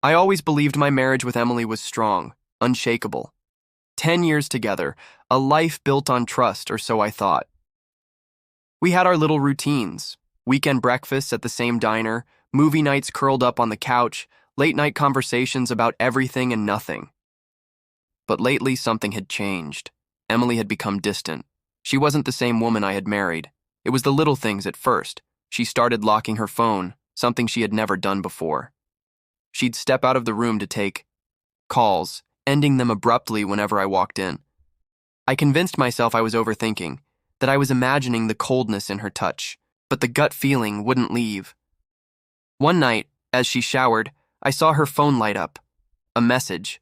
I always believed my marriage with Emily was strong, unshakable. 10 years together, a life built on trust, or so I thought. We had our little routines, weekend breakfasts at the same diner, movie nights curled up on the couch, late-night conversations about everything and nothing. But lately, something had changed. Emily had become distant. She wasn't the same woman I had married. It was the little things at first. She started locking her phone, something she had never done before. She'd step out of the room to take calls, ending them abruptly whenever I walked in. I convinced myself I was overthinking, that I was imagining the coldness in her touch, but the gut feeling wouldn't leave. One night, as she showered, I saw her phone light up. A message.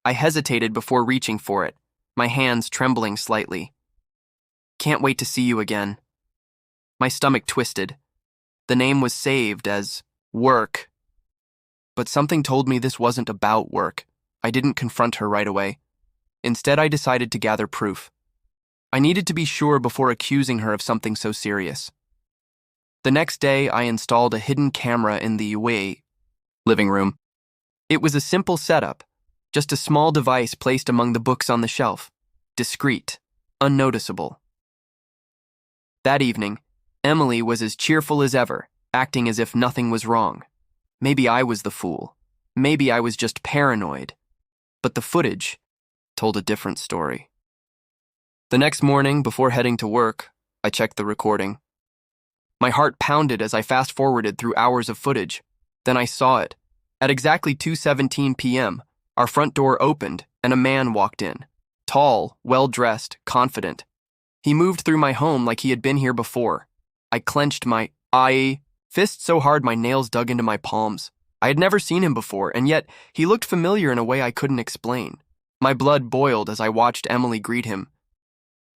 I hesitated before reaching for it, my hands trembling slightly. "Can't wait to see you again." My stomach twisted. The name was saved as work. But something told me this wasn't about work. I didn't confront her right away. Instead, I decided to gather proof. I needed to be sure before accusing her of something so serious. The next day, I installed a hidden camera in the living room. It was a simple setup, just a small device placed among the books on the shelf, discreet, unnoticeable. That evening, Emily was as cheerful as ever, acting as if nothing was wrong. Maybe I was the fool. Maybe I was just paranoid. But the footage told a different story. The next morning, before heading to work, I checked the recording. My heart pounded as I fast-forwarded through hours of footage. Then I saw it. At exactly 2:17 p.m., our front door opened and a man walked in. Tall, well-dressed, confident. He moved through my home like he had been here before. I clenched my fist so hard my nails dug into my palms. I had never seen him before, and yet he looked familiar in a way I couldn't explain. My blood boiled as I watched Emily greet him.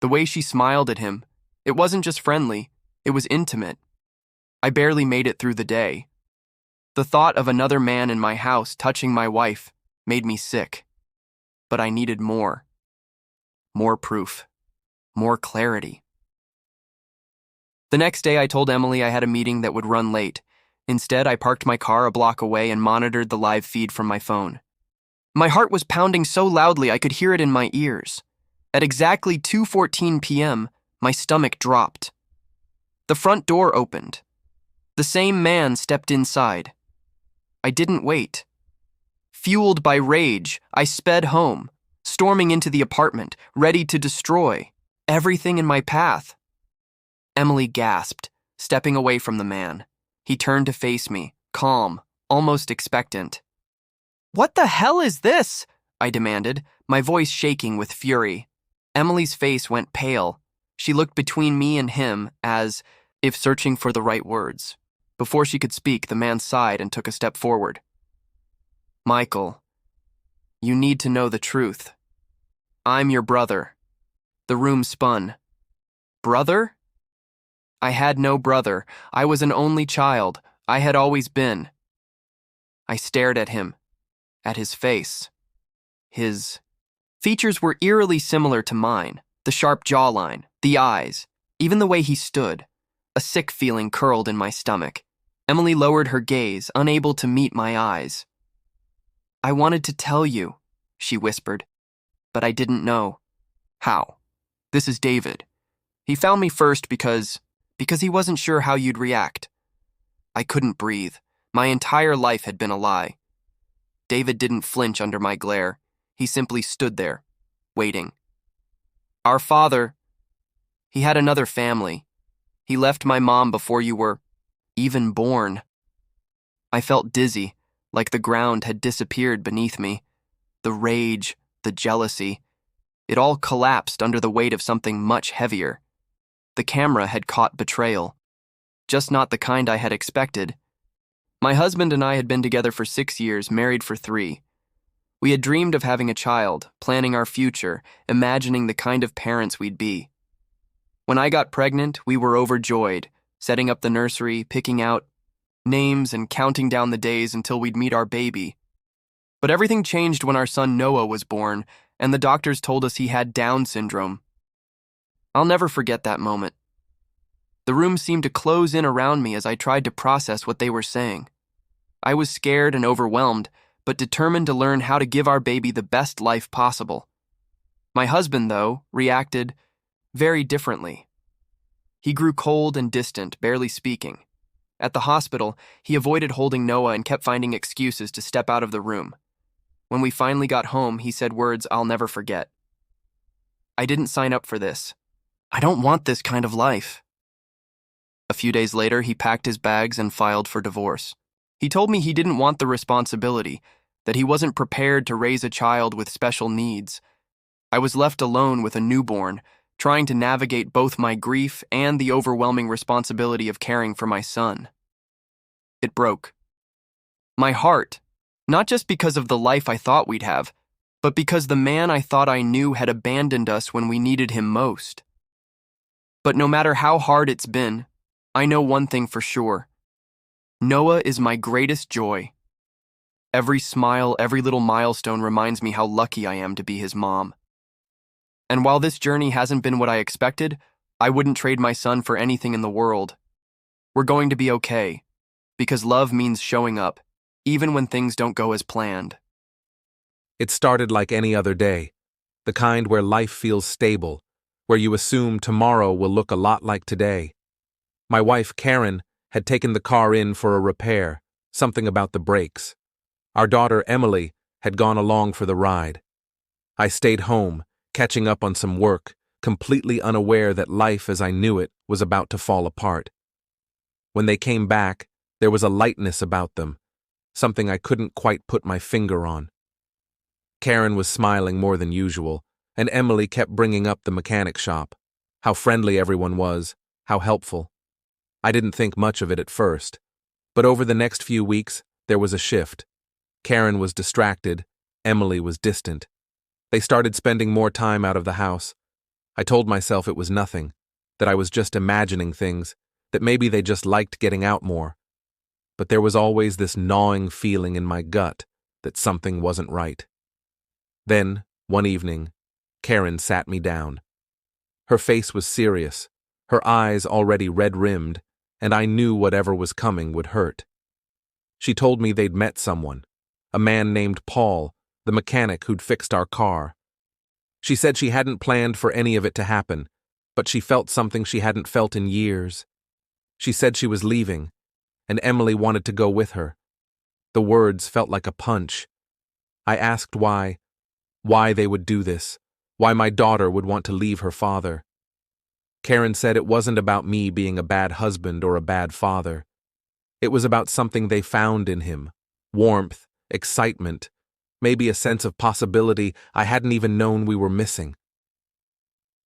The way she smiled at him, it wasn't just friendly, it was intimate. I barely made it through the day. The thought of another man in my house touching my wife made me sick. But I needed more. More proof. More clarity. The next day, I told Emily I had a meeting that would run late. Instead, I parked my car a block away and monitored the live feed from my phone. My heart was pounding so loudly I could hear it in my ears. At exactly 2:14 p.m., my stomach dropped. The front door opened. The same man stepped inside. I didn't wait. Fueled by rage, I sped home, storming into the apartment, ready to destroy everything in my path. Emily gasped, stepping away from the man. He turned to face me, calm, almost expectant. "What the hell is this?" I demanded, my voice shaking with fury. Emily's face went pale. She looked between me and him as if searching for the right words. Before she could speak, the man sighed and took a step forward. "Michael, you need to know the truth. I'm your brother." The room spun. Brother? I had no brother. I was an only child. I had always been. I stared at him, at his face. His features were eerily similar to mine, the sharp jawline, the eyes, even the way he stood. A sick feeling curled in my stomach. Emily lowered her gaze, unable to meet my eyes. "I wanted to tell you," she whispered, "but I didn't know." "How?" "This is David. He found me first because he wasn't sure how you'd react." I couldn't breathe. My entire life had been a lie. David didn't flinch under my glare. He simply stood there, waiting. "Our father, he had another family. He left my mom before you were even born." I felt dizzy, like the ground had disappeared beneath me. The rage, the jealousy, it all collapsed under the weight of something much heavier. The camera had caught betrayal, just not the kind I had expected. My husband and I had been together for 6 years, married for 3. We had dreamed of having a child, planning our future, imagining the kind of parents we'd be. When I got pregnant, we were overjoyed, setting up the nursery, picking out names, and counting down the days until we'd meet our baby. But everything changed when our son Noah was born, and the doctors told us he had Down syndrome. I'll never forget that moment. The room seemed to close in around me as I tried to process what they were saying. I was scared and overwhelmed, but determined to learn how to give our baby the best life possible. My husband, though, reacted very differently. He grew cold and distant, barely speaking. At the hospital, he avoided holding Noah and kept finding excuses to step out of the room. When we finally got home, he said words I'll never forget. "I didn't sign up for this. I don't want this kind of life." A few days later, he packed his bags and filed for divorce. He told me he didn't want the responsibility, that he wasn't prepared to raise a child with special needs. I was left alone with a newborn, trying to navigate both my grief and the overwhelming responsibility of caring for my son. It broke my heart, not just because of the life I thought we'd have, but because the man I thought I knew had abandoned us when we needed him most. But no matter how hard it's been, I know one thing for sure. Noah is my greatest joy. Every smile, every little milestone reminds me how lucky I am to be his mom. And while this journey hasn't been what I expected, I wouldn't trade my son for anything in the world. We're going to be okay, because love means showing up, even when things don't go as planned. It started like any other day, the kind where life feels stable, where you assume tomorrow will look a lot like today. My wife, Karen, had taken the car in for a repair, something about the brakes. Our daughter, Emily, had gone along for the ride. I stayed home, catching up on some work, completely unaware that life as I knew it was about to fall apart. When they came back, there was a lightness about them, something I couldn't quite put my finger on. Karen was smiling more than usual, and Emily kept bringing up the mechanic shop, how friendly everyone was, how helpful. I didn't think much of it at first, but over the next few weeks, there was a shift. Karen was distracted, Emily was distant. They started spending more time out of the house. I told myself it was nothing, that I was just imagining things, that maybe they just liked getting out more. But there was always this gnawing feeling in my gut that something wasn't right. Then, one evening, Karen sat me down. Her face was serious, her eyes already red-rimmed, and I knew whatever was coming would hurt. She told me they'd met someone, a man named Paul, the mechanic who'd fixed our car. She said she hadn't planned for any of it to happen, but she felt something she hadn't felt in years. She said she was leaving, and Emily wanted to go with her. The words felt like a punch. I asked why they would do this, why my daughter would want to leave her father. Karen said it wasn't about me being a bad husband or a bad father. It was about something they found in him, warmth, excitement, maybe a sense of possibility I hadn't even known we were missing.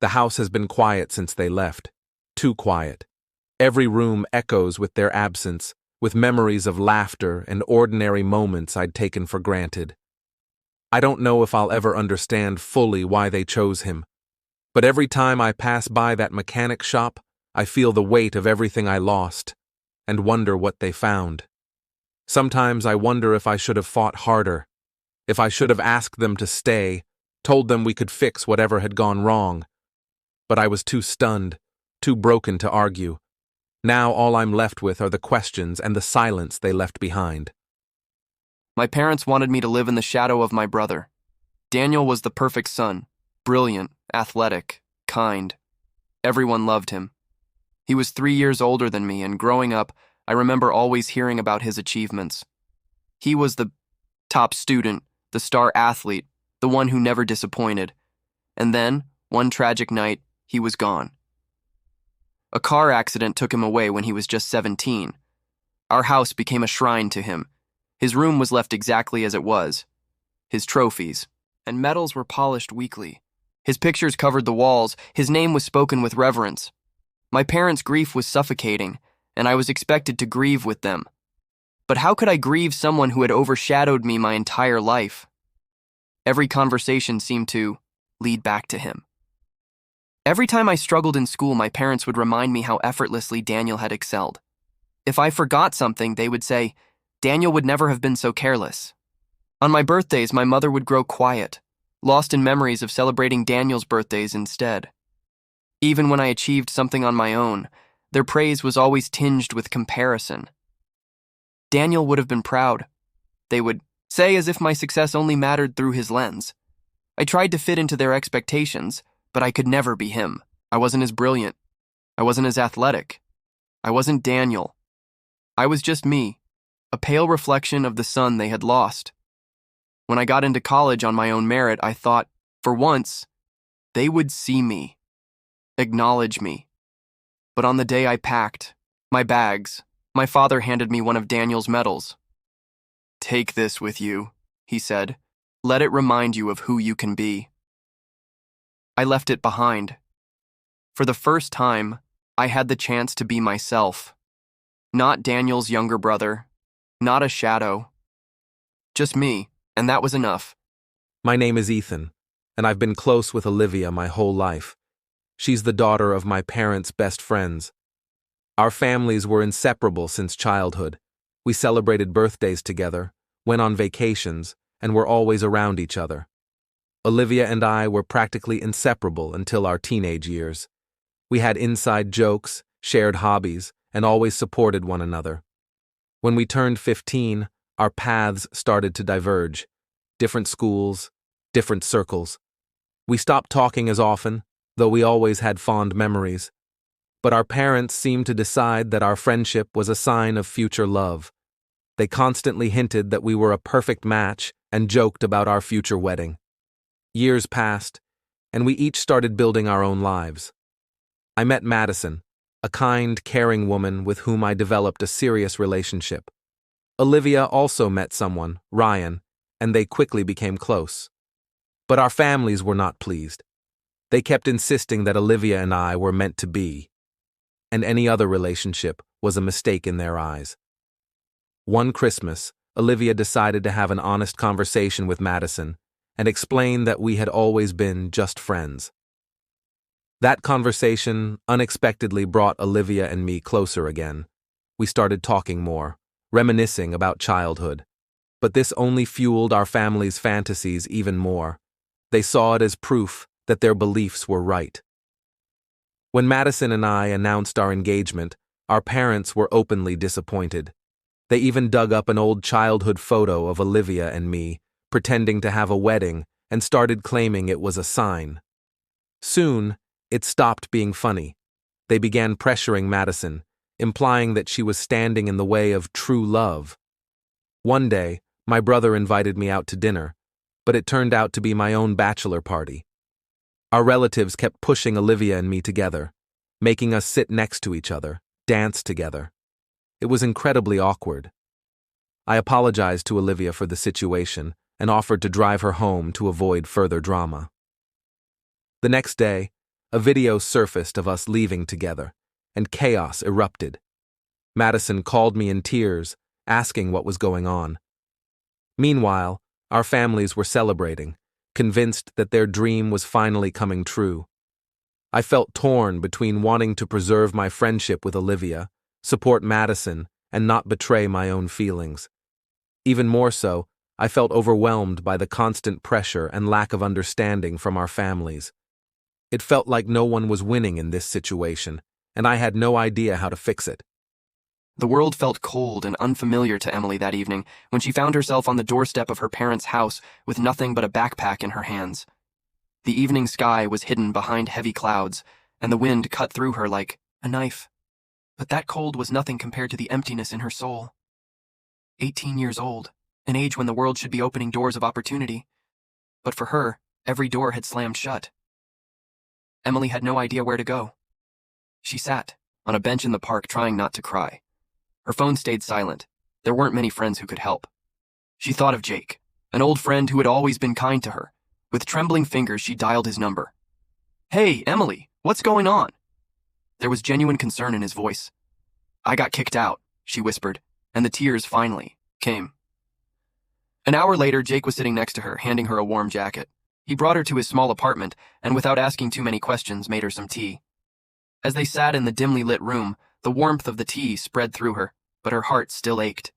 The house has been quiet since they left, too quiet. Every room echoes with their absence, with memories of laughter and ordinary moments I'd taken for granted. I don't know if I'll ever understand fully why they chose him, but every time I pass by that mechanic shop, I feel the weight of everything I lost, and wonder what they found. Sometimes I wonder if I should have fought harder, if I should have asked them to stay, told them we could fix whatever had gone wrong. But I was too stunned, too broken to argue. Now all I'm left with are the questions and the silence they left behind. My parents wanted me to live in the shadow of my brother. Daniel was the perfect son, brilliant, athletic, kind. Everyone loved him. He was 3 years older than me, and growing up, I remember always hearing about his achievements. He was the top student, the star athlete, the one who never disappointed. And then, one tragic night, he was gone. A car accident took him away when he was just 17. Our house became a shrine to him. His room was left exactly as it was. His trophies and medals were polished weekly. His pictures covered the walls. His name was spoken with reverence. My parents' grief was suffocating, and I was expected to grieve with them. But how could I grieve someone who had overshadowed me my entire life? Every conversation seemed to lead back to him. Every time I struggled in school, my parents would remind me how effortlessly Daniel had excelled. If I forgot something, they would say, Daniel would never have been so careless. On my birthdays, my mother would grow quiet, lost in memories of celebrating Daniel's birthdays instead. Even when I achieved something on my own, their praise was always tinged with comparison. Daniel would have been proud. They would say as if my success only mattered through his lens. I tried to fit into their expectations, but I could never be him. I wasn't as brilliant. I wasn't as athletic. I wasn't Daniel. I was just me, a pale reflection of the sun they had lost. When I got into college on my own merit, I thought, for once, they would see me, acknowledge me. But on the day I packed my bags, my father handed me one of Daniel's medals. "Take this with you," he said. "Let it remind you of who you can be." I left it behind. For the first time, I had the chance to be myself. Not Daniel's younger brother, not a shadow. Just me, and that was enough. My name is Ethan, and I've been close with Olivia my whole life. She's the daughter of my parents' best friends. Our families were inseparable since childhood. We celebrated birthdays together, went on vacations, and were always around each other. Olivia and I were practically inseparable until our teenage years. We had inside jokes, shared hobbies, and always supported one another. When we turned 15, our paths started to diverge. Different schools, different circles. We stopped talking as often, though we always had fond memories. But our parents seemed to decide that our friendship was a sign of future love. They constantly hinted that we were a perfect match and joked about our future wedding. Years passed, and we each started building our own lives. I met Madison, a kind, caring woman with whom I developed a serious relationship. Olivia also met someone, Ryan, and they quickly became close. But our families were not pleased. They kept insisting that Olivia and I were meant to be, and any other relationship was a mistake in their eyes. One Christmas, Olivia decided to have an honest conversation with Madison and explain that we had always been just friends. That conversation unexpectedly brought Olivia and me closer again. We started talking more, reminiscing about childhood. But this only fueled our family's fantasies even more. They saw it as proof that their beliefs were right. When Madison and I announced our engagement, our parents were openly disappointed. They even dug up an old childhood photo of Olivia and me, pretending to have a wedding, and started claiming it was a sign. Soon, it stopped being funny. They began pressuring Madison, implying that she was standing in the way of true love. One day, my brother invited me out to dinner, but it turned out to be my own bachelor party. Our relatives kept pushing Olivia and me together, making us sit next to each other, dance together. It was incredibly awkward. I apologized to Olivia for the situation and offered to drive her home to avoid further drama. The next day, a video surfaced of us leaving together, and chaos erupted. Madison called me in tears, asking what was going on. Meanwhile, our families were celebrating, convinced that their dream was finally coming true. I felt torn between wanting to preserve my friendship with Olivia, support Madison, and not betray my own feelings. Even more so, I felt overwhelmed by the constant pressure and lack of understanding from our families. It felt like no one was winning in this situation, and I had no idea how to fix it. The world felt cold and unfamiliar to Emily that evening when she found herself on the doorstep of her parents' house with nothing but a backpack in her hands. The evening sky was hidden behind heavy clouds, and the wind cut through her like a knife. But that cold was nothing compared to the emptiness in her soul. 18 years old, an age when the world should be opening doors of opportunity. But for her, every door had slammed shut. Emily had no idea where to go. She sat on a bench in the park trying not to cry. Her phone stayed silent. There weren't many friends who could help. She thought of Jake, an old friend who had always been kind to her. With trembling fingers, she dialed his number. "Hey, Emily, what's going on?" There was genuine concern in his voice. "I got kicked out," she whispered, and the tears finally came. An hour later, Jake was sitting next to her, handing her a warm jacket. He brought her to his small apartment, and without asking too many questions, made her some tea. As they sat in the dimly lit room, the warmth of the tea spread through her, but her heart still ached.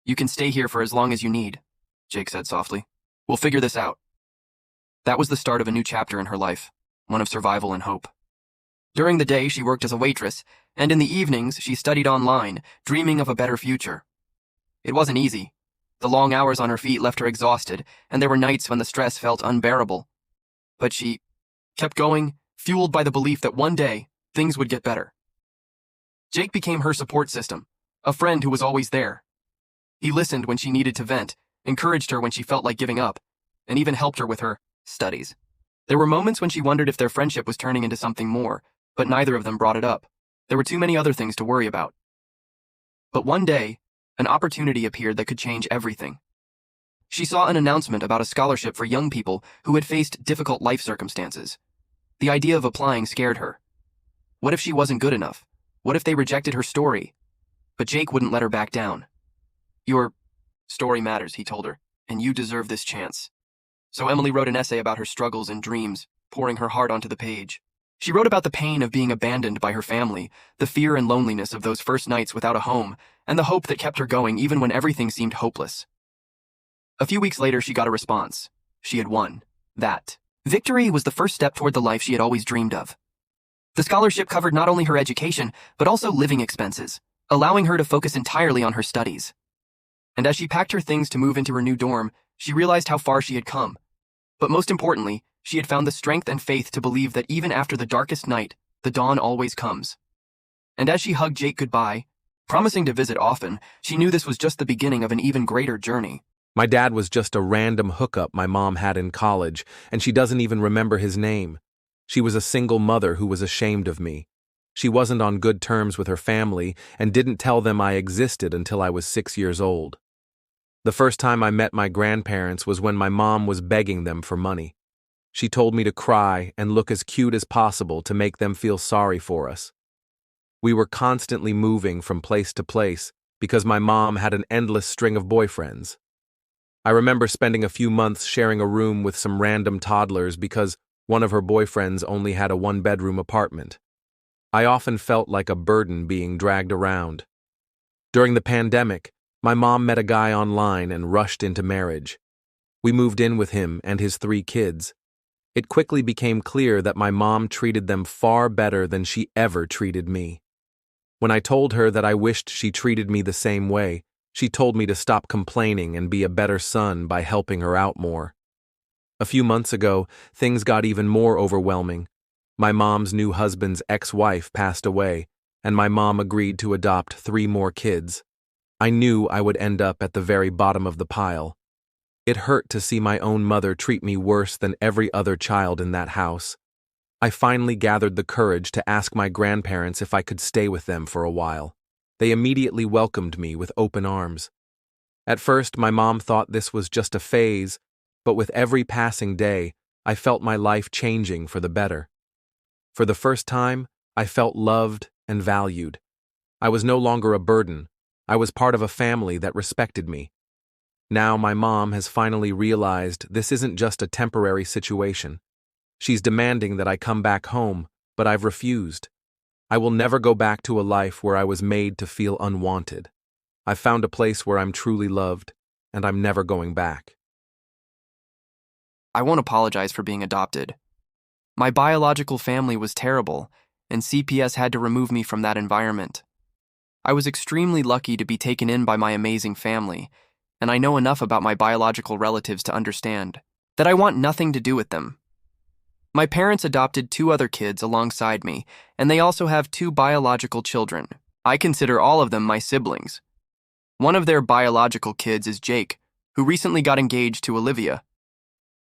"You can stay here for as long as you need," Jake said softly. "We'll figure this out." That was the start of a new chapter in her life, one of survival and hope. During the day, she worked as a waitress, and in the evenings, she studied online, dreaming of a better future. It wasn't easy. The long hours on her feet left her exhausted, and there were nights when the stress felt unbearable. But she kept going, fueled by the belief that one day, things would get better. Jake became her support system, a friend who was always there. He listened when she needed to vent, encouraged her when she felt like giving up, and even helped her with her studies. There were moments when she wondered if their friendship was turning into something more, but neither of them brought it up. There were too many other things to worry about. But one day, an opportunity appeared that could change everything. She saw an announcement about a scholarship for young people who had faced difficult life circumstances. The idea of applying scared her. What if she wasn't good enough? What if they rejected her story? But Jake wouldn't let her back down. Your story matters, he told her, and you deserve this chance. So Emily wrote an essay about her struggles and dreams, pouring her heart onto the page. She wrote about the pain of being abandoned by her family, the fear and loneliness of those first nights without a home, and the hope that kept her going even when everything seemed hopeless. A few weeks later, she got a response. She had won. That victory was the first step toward the life she had always dreamed of. The scholarship covered not only her education, but also living expenses, allowing her to focus entirely on her studies. And as she packed her things to move into her new dorm, she realized how far she had come. But most importantly, she had found the strength and faith to believe that even after the darkest night, the dawn always comes. And as she hugged Jake goodbye, promising to visit often, she knew this was just the beginning of an even greater journey. My dad was just a random hookup my mom had in college, and she doesn't even remember his name. She was a single mother who was ashamed of me. She wasn't on good terms with her family and didn't tell them I existed until I was 6 years old. The first time I met my grandparents was when my mom was begging them for money. She told me to cry and look as cute as possible to make them feel sorry for us. We were constantly moving from place to place because my mom had an endless string of boyfriends. I remember spending a few months sharing a room with some random toddlers because one of her boyfriends only had a one-bedroom apartment. I often felt like a burden being dragged around. During the pandemic, my mom met a guy online and rushed into marriage. We moved in with him and his 3 kids. It quickly became clear that my mom treated them far better than she ever treated me. When I told her that I wished she treated me the same way, she told me to stop complaining and be a better son by helping her out more. A few months ago, things got even more overwhelming. My mom's new husband's ex-wife passed away, and my mom agreed to adopt 3 more kids. I knew I would end up at the very bottom of the pile. It hurt to see my own mother treat me worse than every other child in that house. I finally gathered the courage to ask my grandparents if I could stay with them for a while. They immediately welcomed me with open arms. At first, my mom thought this was just a phase, but with every passing day, I felt my life changing for the better. For the first time, I felt loved and valued. I was no longer a burden. I was part of a family that respected me. Now my mom has finally realized this isn't just a temporary situation. She's demanding that I come back home, but I've refused. I will never go back to a life where I was made to feel unwanted. I've found a place where I'm truly loved, and I'm never going back. I won't apologize for being adopted. My biological family was terrible, and CPS had to remove me from that environment. I was extremely lucky to be taken in by my amazing family, and I know enough about my biological relatives to understand that I want nothing to do with them. My parents adopted 2 other kids alongside me, and they also have 2 biological children. I consider all of them my siblings. One of their biological kids is Jake, who recently got engaged to Olivia.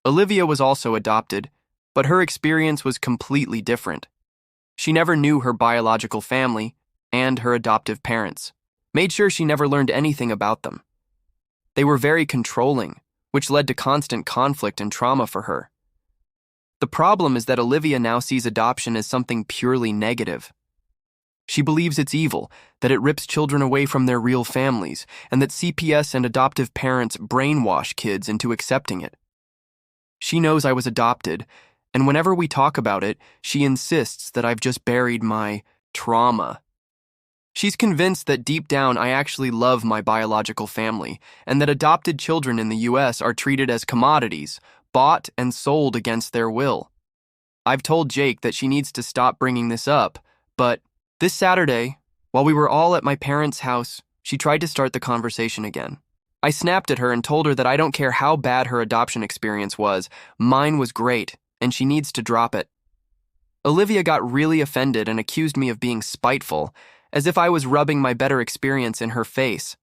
Olivia was also adopted, but her experience was completely different. She never knew her biological family and her adoptive parents, made sure she never learned anything about them. They were very controlling, which led to constant conflict and trauma for her. The problem is that Olivia now sees adoption as something purely negative. She believes it's evil, that it rips children away from their real families, and that CPS and adoptive parents brainwash kids into accepting it. She knows I was adopted, and whenever we talk about it, she insists that I've just buried my trauma. She's convinced that deep down I actually love my biological family, and that adopted children in the US are treated as commodities, bought and sold against their will. I've told Jake that she needs to stop bringing this up, but this Saturday, while we were all at my parents' house, She tried to start the conversation again. I snapped at her and told her that I don't care how bad her adoption experience was, mine was great, and she needs to drop it. Olivia got really offended and accused me of being spiteful, as if I was rubbing my better experience in her face.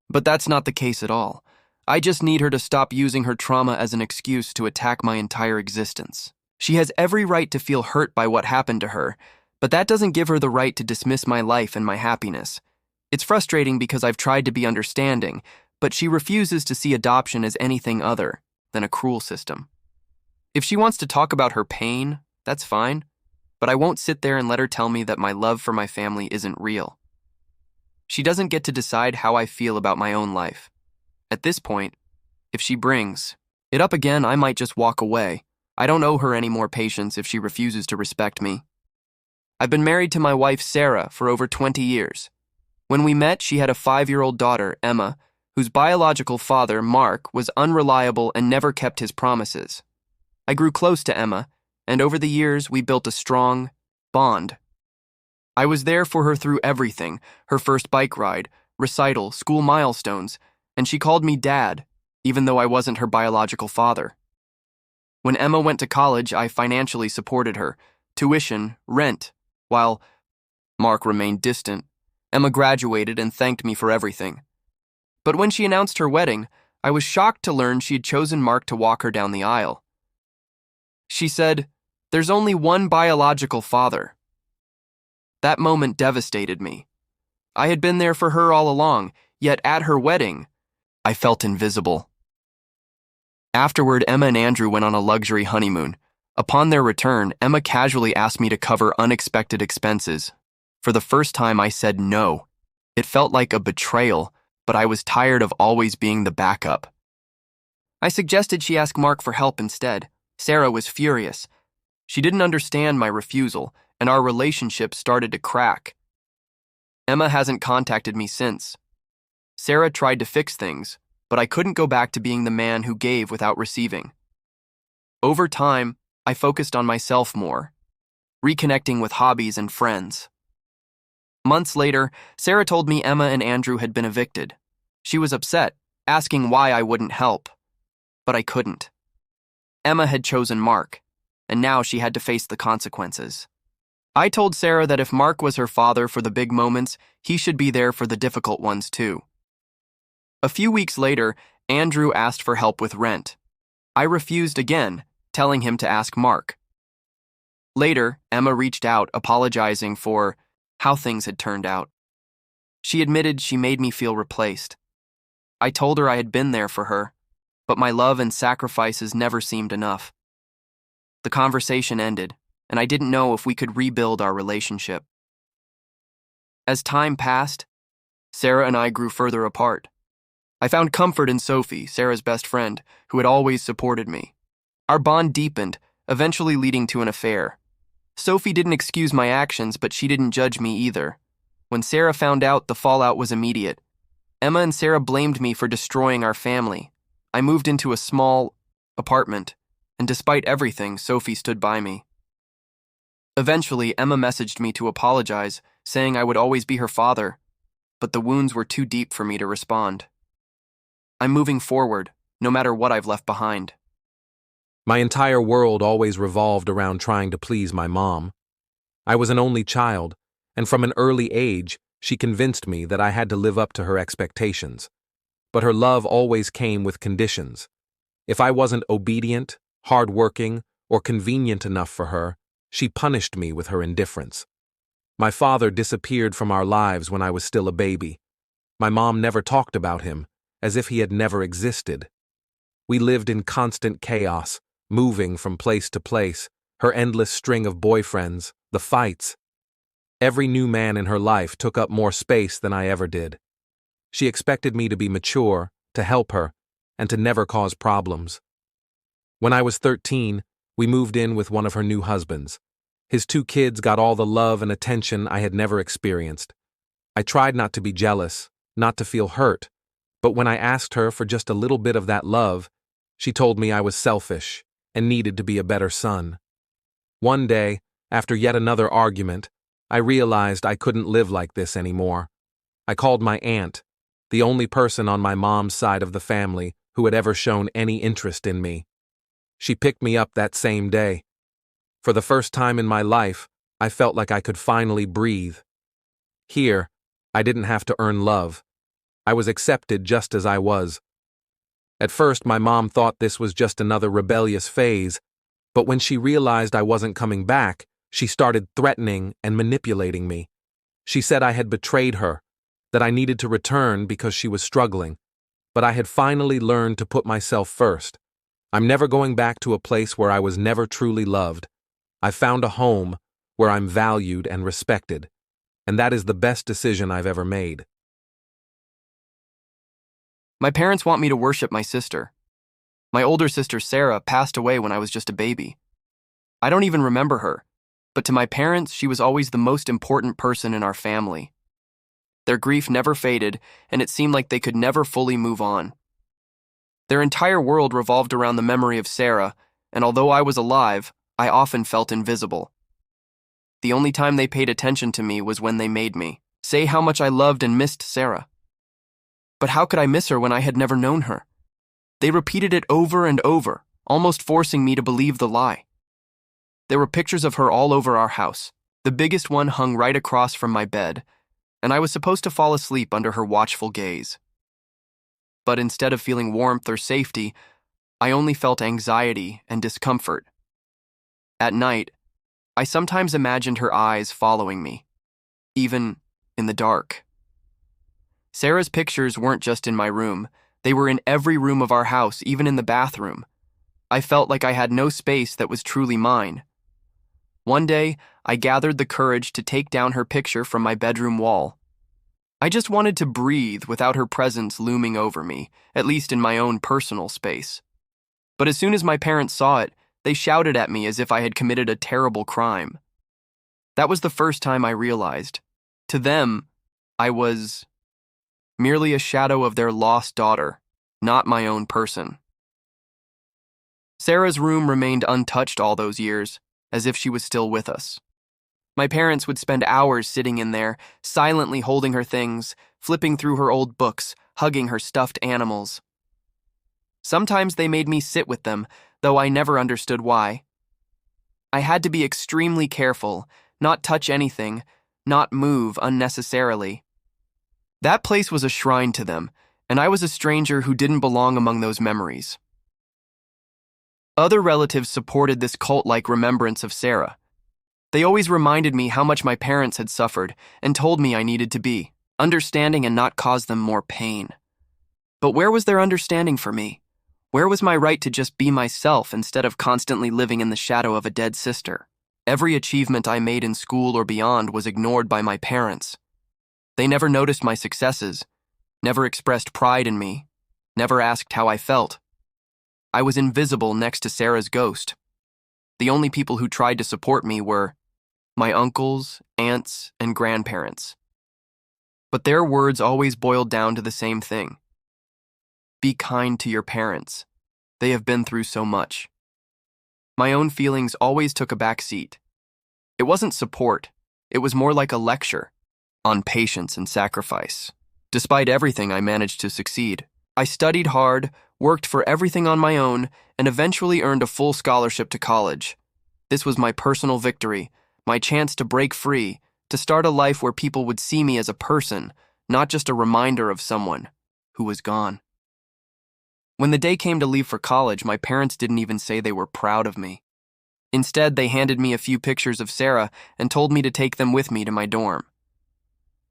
But that's not the case at all. I just need her to stop using her trauma as an excuse to attack my entire existence. She has every right to feel hurt by what happened to her, but that doesn't give her the right to dismiss my life and my happiness. It's frustrating because I've tried to be understanding, but she refuses to see adoption as anything other than a cruel system. If she wants to talk about her pain, that's fine, but I won't sit there and let her tell me that my love for my family isn't real. She doesn't get to decide how I feel about my own life. At this point, if she brings it up again, I might just walk away. I don't owe her any more patience if she refuses to respect me. I've been married to my wife, Sarah, for over 20 years. When we met, she had a 5-year-old daughter, Emma, whose biological father, Mark, was unreliable and never kept his promises. I grew close to Emma, and over the years, we built a strong bond. I was there for her through everything, her first bike ride, recital, school milestones, and she called me Dad, even though I wasn't her biological father. When Emma went to college, I financially supported her, tuition, rent, while Mark remained distant. Emma graduated and thanked me for everything. But when she announced her wedding, I was shocked to learn she had chosen Mark to walk her down the aisle. She said, "There's only one biological father." That moment devastated me. I had been there for her all along, yet at her wedding, I felt invisible. Afterward, Emma and Andrew went on a luxury honeymoon. Upon their return, Emma casually asked me to cover unexpected expenses. For the first time, I said no. It felt like a betrayal, but I was tired of always being the backup. I suggested she ask Mark for help instead. Sarah was furious. She didn't understand my refusal, and our relationship started to crack. Emma hasn't contacted me since. Sarah tried to fix things, but I couldn't go back to being the man who gave without receiving. Over time, I focused on myself more, reconnecting with hobbies and friends. Months later, Sarah told me Emma and Andrew had been evicted. She was upset, asking why I wouldn't help. But I couldn't. Emma had chosen Mark, and now she had to face the consequences. I told Sarah that if Mark was her father for the big moments, he should be there for the difficult ones too. A few weeks later, Andrew asked for help with rent. I refused again, telling him to ask Mark. Later, Emma reached out, apologizing for how things had turned out. She admitted she made me feel replaced. I told her I had been there for her, but my love and sacrifices never seemed enough. The conversation ended, and I didn't know if we could rebuild our relationship. As time passed, Sarah and I grew further apart. I found comfort in Sophie, Sarah's best friend, who had always supported me. Our bond deepened, eventually leading to an affair. Sophie didn't excuse my actions, but she didn't judge me either. When Sarah found out, the fallout was immediate. Emma and Sarah blamed me for destroying our family. I moved into a small apartment, and despite everything, Sophie stood by me. Eventually, Emma messaged me to apologize, saying I would always be her father, but the wounds were too deep for me to respond. I'm moving forward, no matter what I've left behind. My entire world always revolved around trying to please my mom. I was an only child, and from an early age, she convinced me that I had to live up to her expectations. But her love always came with conditions. If I wasn't obedient, hardworking, or convenient enough for her, she punished me with her indifference. My father disappeared from our lives when I was still a baby. My mom never talked about him, as if he had never existed. We lived in constant chaos, moving from place to place, her endless string of boyfriends, the fights. Every new man in her life took up more space than I ever did. She expected me to be mature, to help her, and to never cause problems. When I was 13, we moved in with one of her new husbands. His 2 kids got all the love and attention I had never experienced. I tried not to be jealous, not to feel hurt, but when I asked her for just a little bit of that love, she told me I was selfish and needed to be a better son. One day, after yet another argument, I realized I couldn't live like this anymore. I called my aunt, the only person on my mom's side of the family who had ever shown any interest in me. She picked me up that same day. For the first time in my life, I felt like I could finally breathe. Here, I didn't have to earn love. I was accepted just as I was. At first, my mom thought this was just another rebellious phase, but when she realized I wasn't coming back, she started threatening and manipulating me. She said I had betrayed her, that I needed to return because she was struggling, but I had finally learned to put myself first. I'm never going back to a place where I was never truly loved. I found a home where I'm valued and respected, and that is the best decision I've ever made. My parents want me to worship my sister. My older sister, Sarah, passed away when I was just a baby. I don't even remember her, but to my parents, she was always the most important person in our family. Their grief never faded, and it seemed like they could never fully move on. Their entire world revolved around the memory of Sarah, and although I was alive, I often felt invisible. The only time they paid attention to me was when they made me say how much I loved and missed Sarah. But how could I miss her when I had never known her? They repeated it over and over, almost forcing me to believe the lie. There were pictures of her all over our house. The biggest one hung right across from my bed, and I was supposed to fall asleep under her watchful gaze. But instead of feeling warmth or safety, I only felt anxiety and discomfort. At night, I sometimes imagined her eyes following me, even in the dark. Sarah's pictures weren't just in my room. They were in every room of our house, even in the bathroom. I felt like I had no space that was truly mine. One day, I gathered the courage to take down her picture from my bedroom wall. I just wanted to breathe without her presence looming over me, at least in my own personal space. But as soon as my parents saw it, they shouted at me as if I had committed a terrible crime. That was the first time I realized. To them, I was merely a shadow of their lost daughter, not my own person. Sarah's room remained untouched all those years, as if she was still with us. My parents would spend hours sitting in there, silently holding her things, flipping through her old books, hugging her stuffed animals. Sometimes they made me sit with them, though I never understood why. I had to be extremely careful, not touch anything, not move unnecessarily. That place was a shrine to them, and I was a stranger who didn't belong among those memories. Other relatives supported this cult-like remembrance of Sarah. They always reminded me how much my parents had suffered and told me I needed to be understanding and not cause them more pain. But where was their understanding for me? Where was my right to just be myself instead of constantly living in the shadow of a dead sister? Every achievement I made in school or beyond was ignored by my parents. They never noticed my successes, never expressed pride in me, never asked how I felt. I was invisible next to Sarah's ghost. The only people who tried to support me were my uncles, aunts, and grandparents. But their words always boiled down to the same thing. Be kind to your parents. They have been through so much. My own feelings always took a back seat. It wasn't support. It was more like a lecture on patience and sacrifice. Despite everything, I managed to succeed. I studied hard, worked for everything on my own, and eventually earned a full scholarship to college. This was my personal victory, my chance to break free, to start a life where people would see me as a person, not just a reminder of someone who was gone. When the day came to leave for college, my parents didn't even say they were proud of me. Instead, they handed me a few pictures of Sarah and told me to take them with me to my dorm.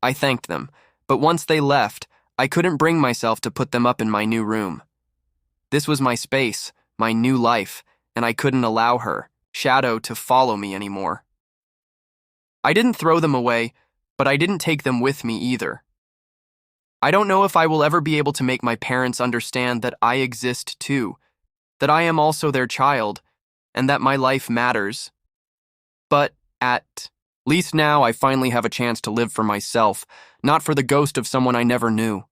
I thanked them, but once they left, I couldn't bring myself to put them up in my new room. This was my space, my new life, and I couldn't allow her, Shadow, to follow me anymore. I didn't throw them away, but I didn't take them with me either. I don't know if I will ever be able to make my parents understand that I exist too, that I am also their child, and that my life matters. But at least now I finally have a chance to live for myself, not for the ghost of someone I never knew.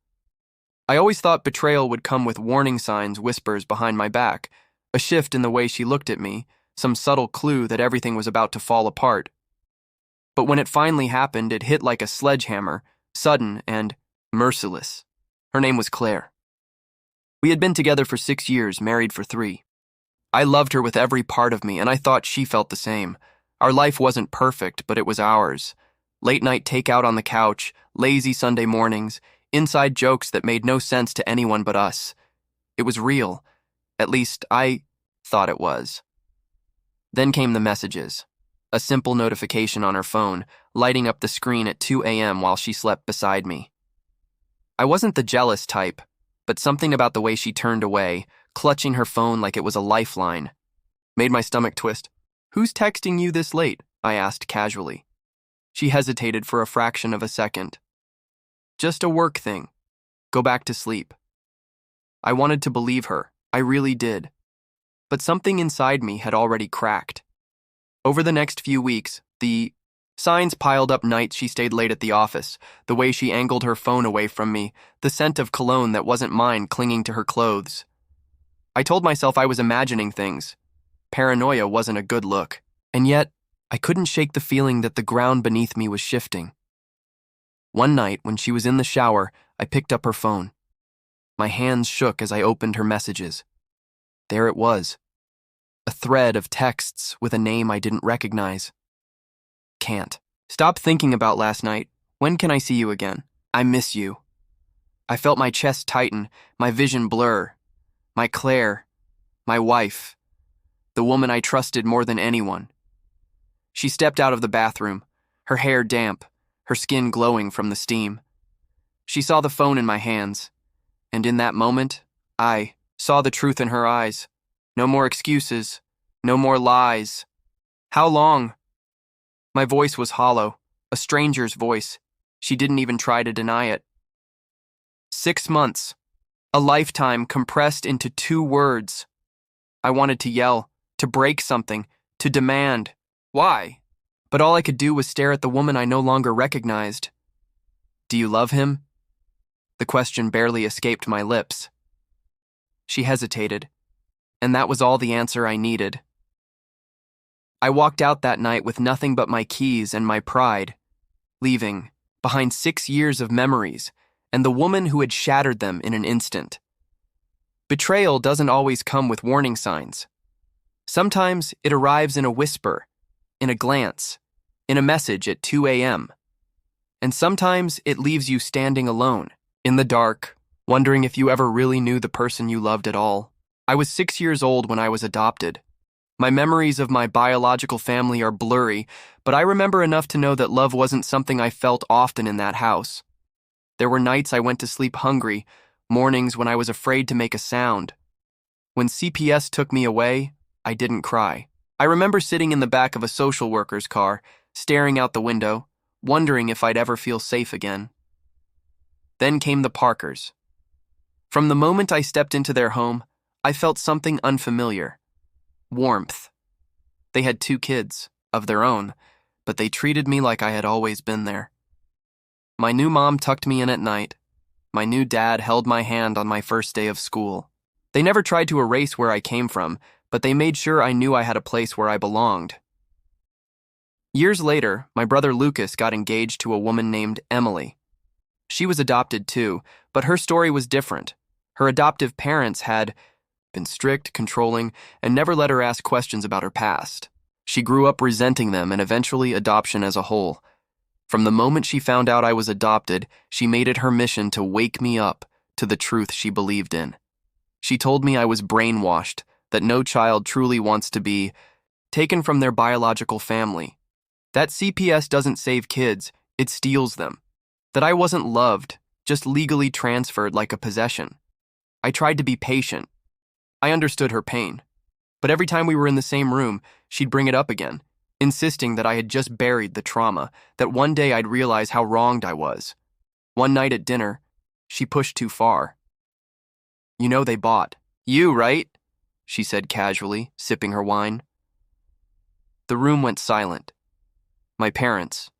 I always thought betrayal would come with warning signs, whispers behind my back, a shift in the way she looked at me, some subtle clue that everything was about to fall apart. But when it finally happened, it hit like a sledgehammer, sudden and merciless. Her name was Claire. We had been together for 6 years, married for 3. I loved her with every part of me, and I thought she felt the same. Our life wasn't perfect, but it was ours. Late night takeout on the couch, lazy Sunday mornings, inside jokes that made no sense to anyone but us. It was real. At least, I thought it was. Then came the messages. A simple notification on her phone, lighting up the screen at 2 a.m. while she slept beside me. I wasn't the jealous type, but something about the way she turned away, clutching her phone like it was a lifeline, made my stomach twist. "Who's texting you this late?" I asked casually. She hesitated for a fraction of a second. "Just a work thing. Go back to sleep." I wanted to believe her. I really did. But something inside me had already cracked. Over the next few weeks, the signs piled up: nights she stayed late at the office, the way she angled her phone away from me, the scent of cologne that wasn't mine clinging to her clothes. I told myself I was imagining things. Paranoia wasn't a good look, and yet I couldn't shake the feeling that the ground beneath me was shifting. One night, when she was in the shower, I picked up her phone. My hands shook as I opened her messages. There it was. A thread of texts with a name I didn't recognize. "Can't. Stop thinking about last night. When can I see you again? I miss you." I felt my chest tighten, my vision blur. My Claire, my wife, the woman I trusted more than anyone. She stepped out of the bathroom, her hair damp, her skin glowing from the steam. She saw the phone in my hands, and in that moment, I saw the truth in her eyes. No more excuses, no more lies. "How long?" My voice was hollow, a stranger's voice. She didn't even try to deny it. 6 months. A lifetime compressed into 2 words. I wanted to yell, to break something, to demand. Why? But all I could do was stare at the woman I no longer recognized. "Do you love him?" The question barely escaped my lips. She hesitated, and that was all the answer I needed. I walked out that night with nothing but my keys and my pride, leaving behind 6 years of memories and the woman who had shattered them in an instant. Betrayal doesn't always come with warning signs. Sometimes it arrives in a whisper, in a glance, in a message at 2 a.m. And sometimes it leaves you standing alone, in the dark, wondering if you ever really knew the person you loved at all. I was 6 years old when I was adopted. My memories of my biological family are blurry, but I remember enough to know that love wasn't something I felt often in that house. There were nights I went to sleep hungry, mornings when I was afraid to make a sound. When CPS took me away, I didn't cry. I remember sitting in the back of a social worker's car, staring out the window, wondering if I'd ever feel safe again. Then came the Parkers. From the moment I stepped into their home, I felt something unfamiliar. Warmth. They had 2 kids, of their own, but they treated me like I had always been there. My new mom tucked me in at night. My new dad held my hand on my first day of school. They never tried to erase where I came from, but they made sure I knew I had a place where I belonged. Years later, my brother Lucas got engaged to a woman named Emily. She was adopted too, but her story was different. Her adoptive parents had been strict, controlling, and never let her ask questions about her past. She grew up resenting them and eventually adoption as a whole. From the moment she found out I was adopted, she made it her mission to wake me up to the truth she believed in. She told me I was brainwashed, that no child truly wants to be taken from their biological family, that CPS doesn't save kids, it steals them, that I wasn't loved, just legally transferred like a possession. I tried to be patient. I understood her pain. But every time we were in the same room, she'd bring it up again, insisting that I had just buried the trauma, that one day I'd realize how wronged I was. One night at dinner, she pushed too far. "You know they bought you, right?" she said casually, sipping her wine. The room went silent. My parents,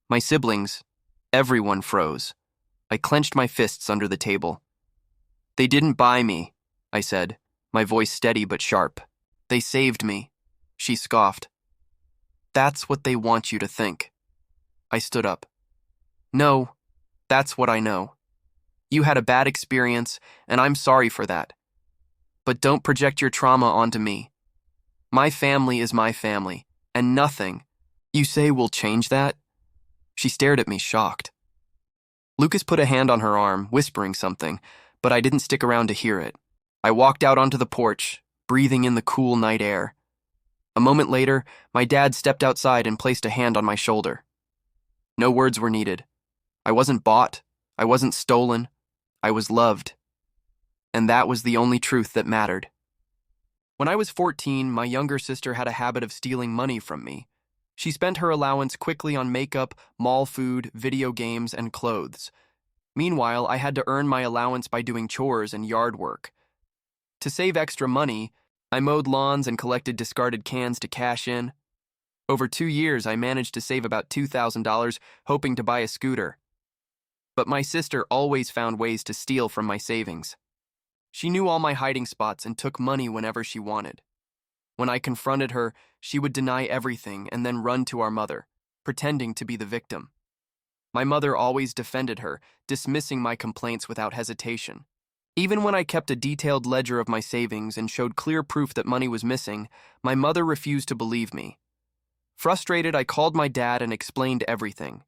my siblings, everyone froze. I clenched my fists under the table. "They didn't buy me," I said, my voice steady but sharp. "They saved me," she scoffed. "That's what they want you to think." I stood up. "No, That's what I know. You had a bad experience, and I'm sorry for that. But don't project your trauma onto me. My family is my family, and nothing, you say, will change that? She stared at me, shocked. Lucas put a hand on her arm, whispering something, but I didn't stick around to hear it. I walked out onto the porch, breathing in the cool night air. A moment later, my dad stepped outside and placed a hand on my shoulder. No words were needed. I wasn't bought. I wasn't stolen. I was loved. And that was the only truth that mattered. When I was 14, my younger sister had a habit of stealing money from me. She spent her allowance quickly on makeup, mall food, video games, and clothes. Meanwhile, I had to earn my allowance by doing chores and yard work. To save extra money, I mowed lawns and collected discarded cans to cash in. Over 2 years, I managed to save about $2,000, hoping to buy a scooter. But my sister always found ways to steal from my savings. She knew all my hiding spots and took money whenever she wanted. When I confronted her, she would deny everything and then run to our mother, pretending to be the victim. My mother always defended her, dismissing my complaints without hesitation. Even when I kept a detailed ledger of my savings and showed clear proof that money was missing, my mother refused to believe me. Frustrated, I called my dad and explained everything.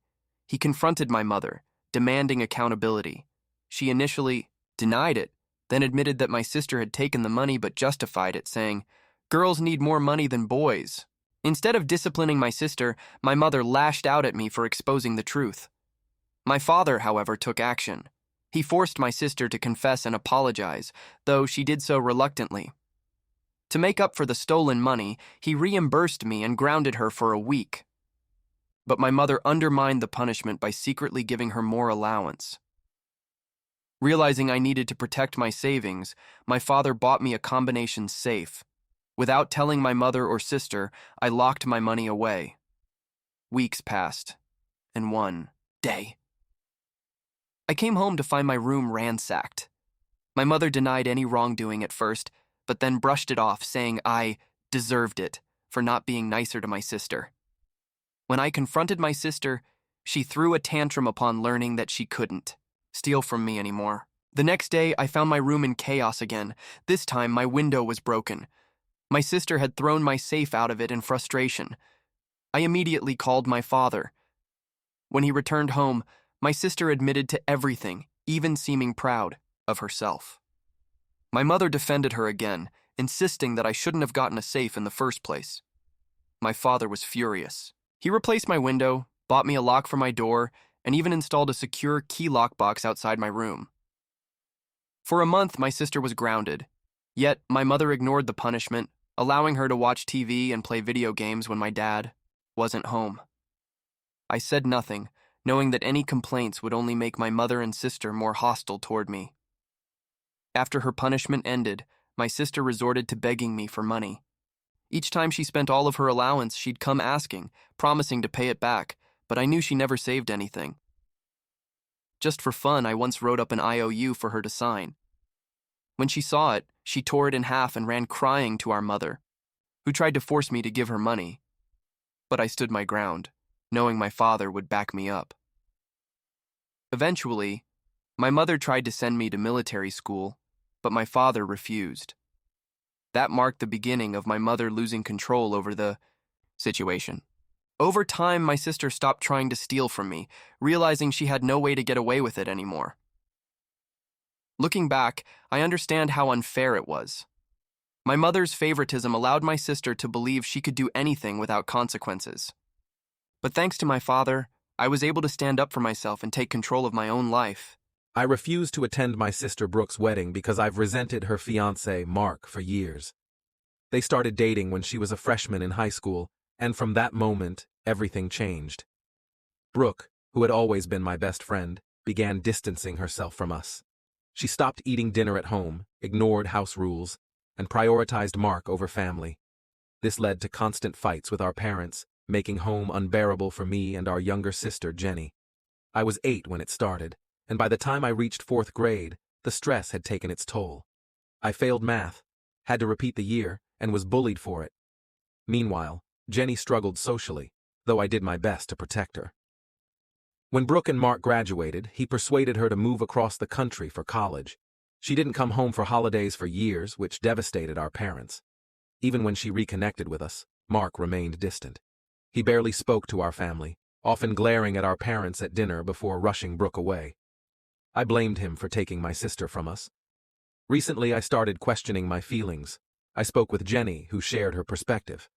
He confronted my mother, demanding accountability. She initially denied it, then admitted that my sister had taken the money but justified it, saying, "Girls need more money than boys." Instead of disciplining my sister, my mother lashed out at me for exposing the truth. My father, however, took action. He forced my sister to confess and apologize, though she did so reluctantly. To make up for the stolen money, he reimbursed me and grounded her for a week. But my mother undermined the punishment by secretly giving her more allowance. Realizing I needed to protect my savings, my father bought me a combination safe. Without telling my mother or sister, I locked my money away. Weeks passed, and one day, I came home to find my room ransacked. My mother denied any wrongdoing at first, but then brushed it off, saying I deserved it for not being nicer to my sister. When I confronted my sister, she threw a tantrum upon learning that she couldn't steal from me anymore. The next day, I found my room in chaos again. This time, my window was broken. My sister had thrown my safe out of it in frustration. I immediately called my father. When he returned home, my sister admitted to everything, even seeming proud of herself. My mother defended her again, insisting that I shouldn't have gotten a safe in the first place. My father was furious. He replaced my window, bought me a lock for my door, and even installed a secure key lock box outside my room. For a month, my sister was grounded. Yet, my mother ignored the punishment, allowing her to watch TV and play video games when my dad wasn't home. I said nothing, knowing that any complaints would only make my mother and sister more hostile toward me. After her punishment ended, my sister resorted to begging me for money. Each time she spent all of her allowance, she'd come asking, promising to pay it back, but I knew she never saved anything. Just for fun, I once wrote up an IOU for her to sign. When she saw it, she tore it in half and ran crying to our mother, who tried to force me to give her money. But I stood my ground, knowing my father would back me up. Eventually, my mother tried to send me to military school, but my father refused. That marked the beginning of my mother losing control over the situation. Over time, my sister stopped trying to steal from me, realizing she had no way to get away with it anymore. Looking back, I understand how unfair it was. My mother's favoritism allowed my sister to believe she could do anything without consequences. But thanks to my father, I was able to stand up for myself and take control of my own life. I refused to attend my sister Brooke's wedding because I've resented her fiancé, Mark, for years. They started dating when she was a freshman in high school, and from that moment, everything changed. Brooke, who had always been my best friend, began distancing herself from us. She stopped eating dinner at home, ignored house rules, and prioritized Mark over family. This led to constant fights with our parents, making home unbearable for me and our younger sister, Jenny. I was 8 when it started, and by the time I reached 4th grade, the stress had taken its toll. I failed math, had to repeat the year, and was bullied for it. Meanwhile, Jenny struggled socially, though I did my best to protect her. When Brooke and Mark graduated, he persuaded her to move across the country for college. She didn't come home for holidays for years, which devastated our parents. Even when she reconnected with us, Mark remained distant. He barely spoke to our family, often glaring at our parents at dinner before rushing Brooke away. I blamed him for taking my sister from us. Recently, I started questioning my feelings. I spoke with Jenny, who shared her perspective.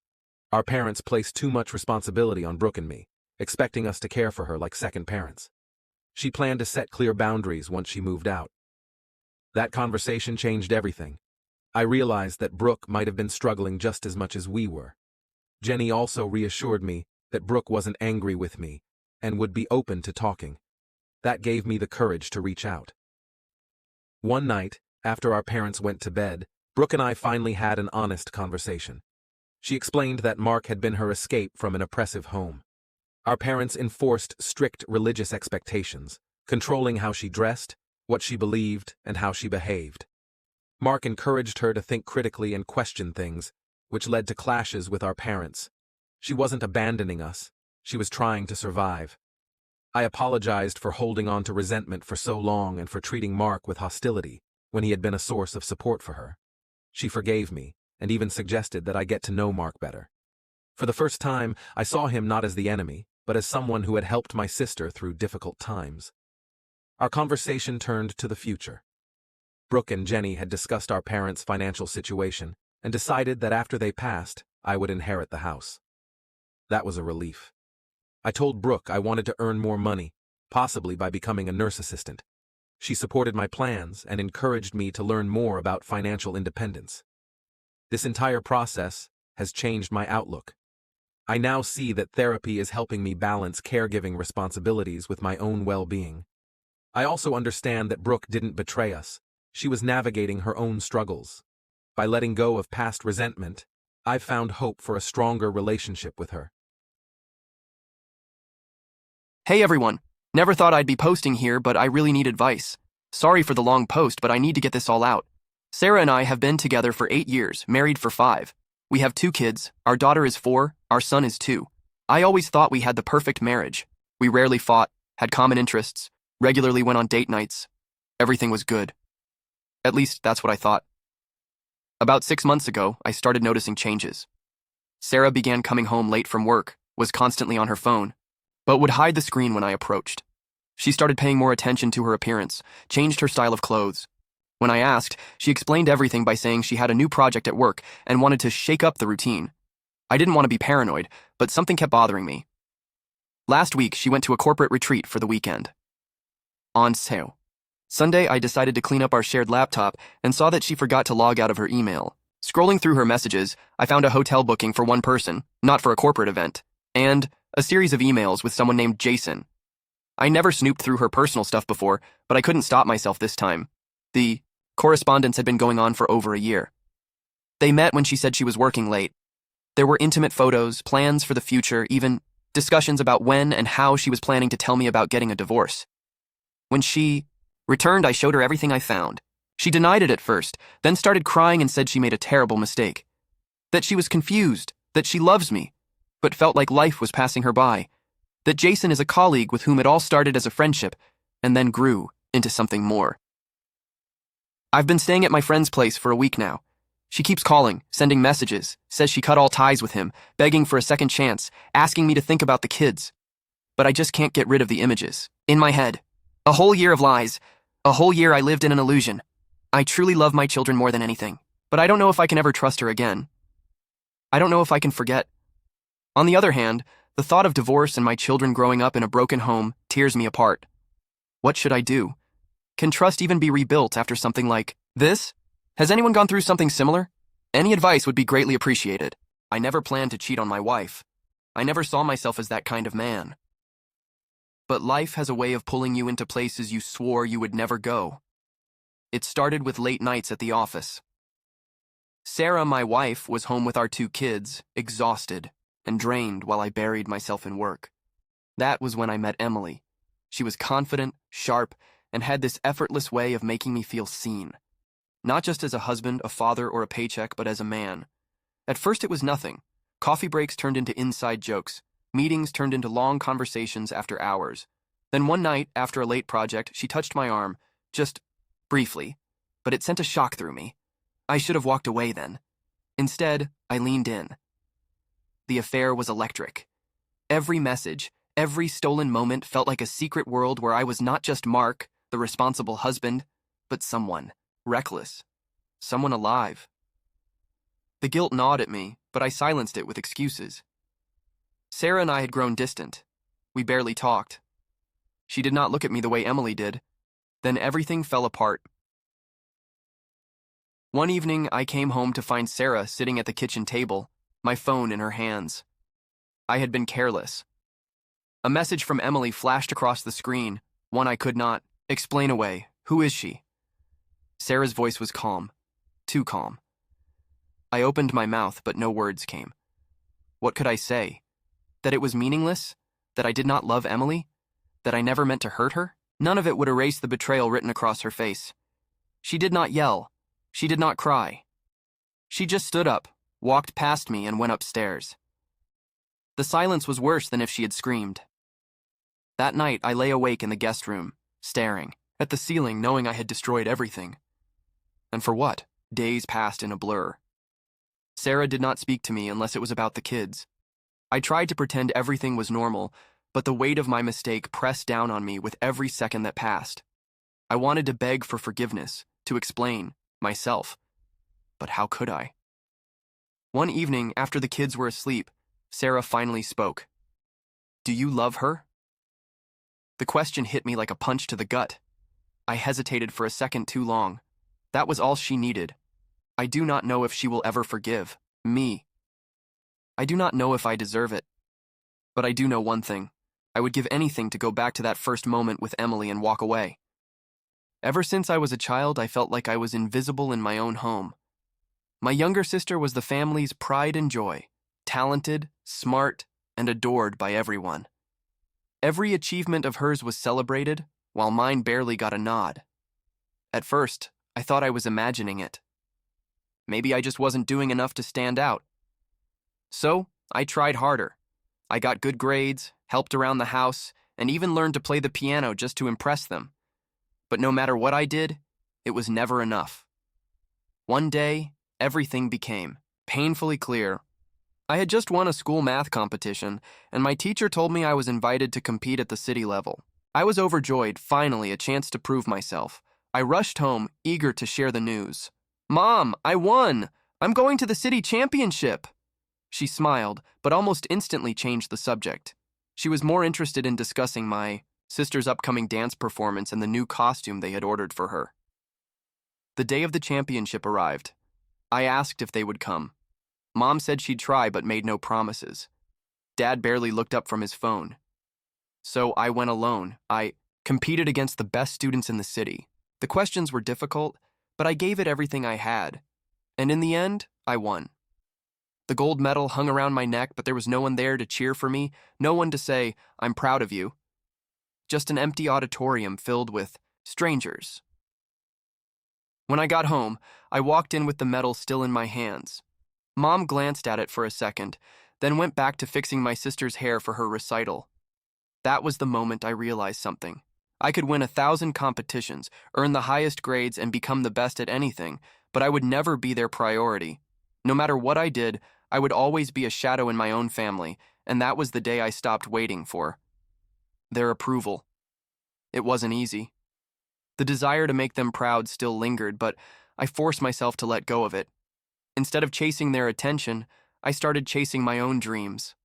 Our parents placed too much responsibility on Brooke and me, expecting us to care for her like second parents. She planned to set clear boundaries once she moved out. That conversation changed everything. I realized that Brooke might have been struggling just as much as we were. Jenny also reassured me that Brooke wasn't angry with me and would be open to talking. That gave me the courage to reach out. One night, after our parents went to bed, Brooke and I finally had an honest conversation. She explained that Mark had been her escape from an oppressive home. Our parents enforced strict religious expectations, controlling how she dressed, what she believed, and how she behaved. Mark encouraged her to think critically and question things, which led to clashes with our parents. She wasn't abandoning us, she was trying to survive. I apologized for holding on to resentment for so long and for treating Mark with hostility when he had been a source of support for her. She forgave me, and even suggested that I get to know Mark better. For the first time, I saw him not as the enemy, but as someone who had helped my sister through difficult times. Our conversation turned to the future. Brooke and Jenny had discussed our parents' financial situation and decided that after they passed, I would inherit the house. That was a relief. I told Brooke I wanted to earn more money, possibly by becoming a nurse assistant. She supported my plans and encouraged me to learn more about financial independence. This entire process has changed my outlook. I now see that therapy is helping me balance caregiving responsibilities with my own well-being. I also understand that Brooke didn't betray us. She was navigating her own struggles. By letting go of past resentment, I've found hope for a stronger relationship with her. Hey everyone, never thought I'd be posting here, but I really need advice. Sorry for the long post, but I need to get this all out. Sarah and I have been together for 8 years, married for 5. We have 2 kids, our daughter is 4, our son is 2. I always thought we had the perfect marriage. We rarely fought, had common interests, regularly went on date nights. Everything was good. At least, that's what I thought. About 6 months ago, I started noticing changes. Sarah began coming home late from work, was constantly on her phone, but would hide the screen when I approached. She started paying more attention to her appearance, changed her style of clothes. When I asked, she explained everything by saying she had a new project at work and wanted to shake up the routine. I didn't want to be paranoid, but something kept bothering me. Last week, she went to a corporate retreat for the weekend. On sale. Sunday, I decided to clean up our shared laptop and saw that she forgot to log out of her email. Scrolling through her messages, I found a hotel booking for one person, not for a corporate event, and a series of emails with someone named Jason. I never snooped through her personal stuff before, but I couldn't stop myself this time. The correspondence had been going on for over a year. They met when she said she was working late. There were intimate photos, plans for the future, even discussions about when and how she was planning to tell me about getting a divorce. When she returned, I showed her everything I found. She denied it at first, then started crying and said she made a terrible mistake. That she was confused, that she loves me, but felt like life was passing her by. That Jason is a colleague with whom it all started as a friendship and then grew into something more. I've been staying at my friend's place for a week now. She keeps calling, sending messages, says she cut all ties with him, begging for a second chance, asking me to think about the kids. But I just can't get rid of the images. In my head. A whole year of lies. A whole year I lived in an illusion. I truly love my children more than anything, but I don't know if I can ever trust her again. I don't know if I can forget. On the other hand, the thought of divorce and my children growing up in a broken home tears me apart. What should I do? Can trust even be rebuilt after something like this? Has anyone gone through something similar? Any advice would be greatly appreciated. I never planned to cheat on my wife. I never saw myself as that kind of man. But life has a way of pulling you into places you swore you would never go. It started with late nights at the office. Sarah, my wife, was home with our 2 kids, exhausted and drained while I buried myself in work. That was when I met Emily. She was confident, sharp, and had this effortless way of making me feel seen. Not just as a husband, a father, or a paycheck, but as a man. At first it was nothing. Coffee breaks turned into inside jokes. Meetings turned into long conversations after hours. Then one night, after a late project, she touched my arm, just briefly, but it sent a shock through me. I should have walked away then. Instead, I leaned in. The affair was electric. Every message, every stolen moment felt like a secret world where I was not just Mark, the responsible husband, but someone reckless, someone alive. The guilt gnawed at me, but I silenced it with excuses. Sarah and I had grown distant. We barely talked. She did not look at me the way Emily did. Then everything fell apart. One evening, I came home to find Sarah sitting at the kitchen table, my phone in her hands. I had been careless. A message from Emily flashed across the screen, one I could not explain away. Who is she? Sarah's voice was calm, too calm. I opened my mouth, but no words came. What could I say? That it was meaningless? That I did not love Emily? That I never meant to hurt her? None of it would erase the betrayal written across her face. She did not yell. She did not cry. She just stood up, walked past me, and went upstairs. The silence was worse than if she had screamed. That night, I lay awake in the guest room, staring at the ceiling, knowing I had destroyed everything. And for what? Days passed in a blur. Sarah did not speak to me unless it was about the kids. I tried to pretend everything was normal, but the weight of my mistake pressed down on me with every second that passed. I wanted to beg for forgiveness, to explain myself. But how could I? One evening, after the kids were asleep, Sarah finally spoke. Do you love her? The question hit me like a punch to the gut. I hesitated for a second too long. That was all she needed. I do not know if she will ever forgive me. I do not know if I deserve it. But I do know one thing. I would give anything to go back to that first moment with Emily and walk away. Ever since I was a child, I felt like I was invisible in my own home. My younger sister was the family's pride and joy, talented, smart, and adored by everyone. Every achievement of hers was celebrated, while mine barely got a nod. At first, I thought I was imagining it. Maybe I just wasn't doing enough to stand out. So, I tried harder. I got good grades, helped around the house, and even learned to play the piano just to impress them. But no matter what I did, it was never enough. One day, everything became painfully clear. I had just won a school math competition, and my teacher told me I was invited to compete at the city level. I was overjoyed, finally a chance to prove myself. I rushed home, eager to share the news. Mom, I won! I'm going to the city championship! She smiled, but almost instantly changed the subject. She was more interested in discussing my sister's upcoming dance performance and the new costume they had ordered for her. The day of the championship arrived. I asked if they would come. Mom said she'd try but made no promises. Dad barely looked up from his phone. So I went alone. I competed against the best students in the city. The questions were difficult, but I gave it everything I had. And in the end, I won. The gold medal hung around my neck, but there was no one there to cheer for me, no one to say, I'm proud of you. Just an empty auditorium filled with strangers. When I got home, I walked in with the medal still in my hands. Mom glanced at it for a second, then went back to fixing my sister's hair for her recital. That was the moment I realized something. I could win 1,000 competitions, earn the highest grades, and become the best at anything, but I would never be their priority. No matter what I did, I would always be a shadow in my own family, and that was the day I stopped waiting for their approval. It wasn't easy. The desire to make them proud still lingered, but I forced myself to let go of it. Instead of chasing their attention, I started chasing my own dreams.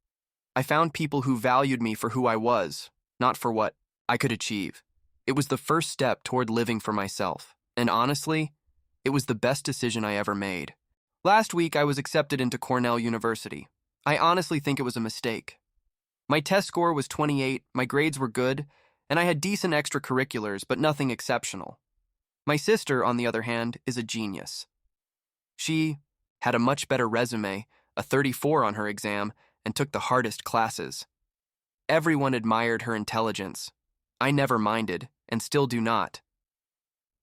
I found people who valued me for who I was, not for what I could achieve. It was the first step toward living for myself, and honestly, it was the best decision I ever made. Last week, I was accepted into Cornell University. I honestly think it was a mistake. My test score was 28, my grades were good, and I had decent extracurriculars, but nothing exceptional. My sister, on the other hand, is a genius. She had a much better resume, a 34 on her exam, and took the hardest classes. Everyone admired her intelligence. I never minded, and still do not.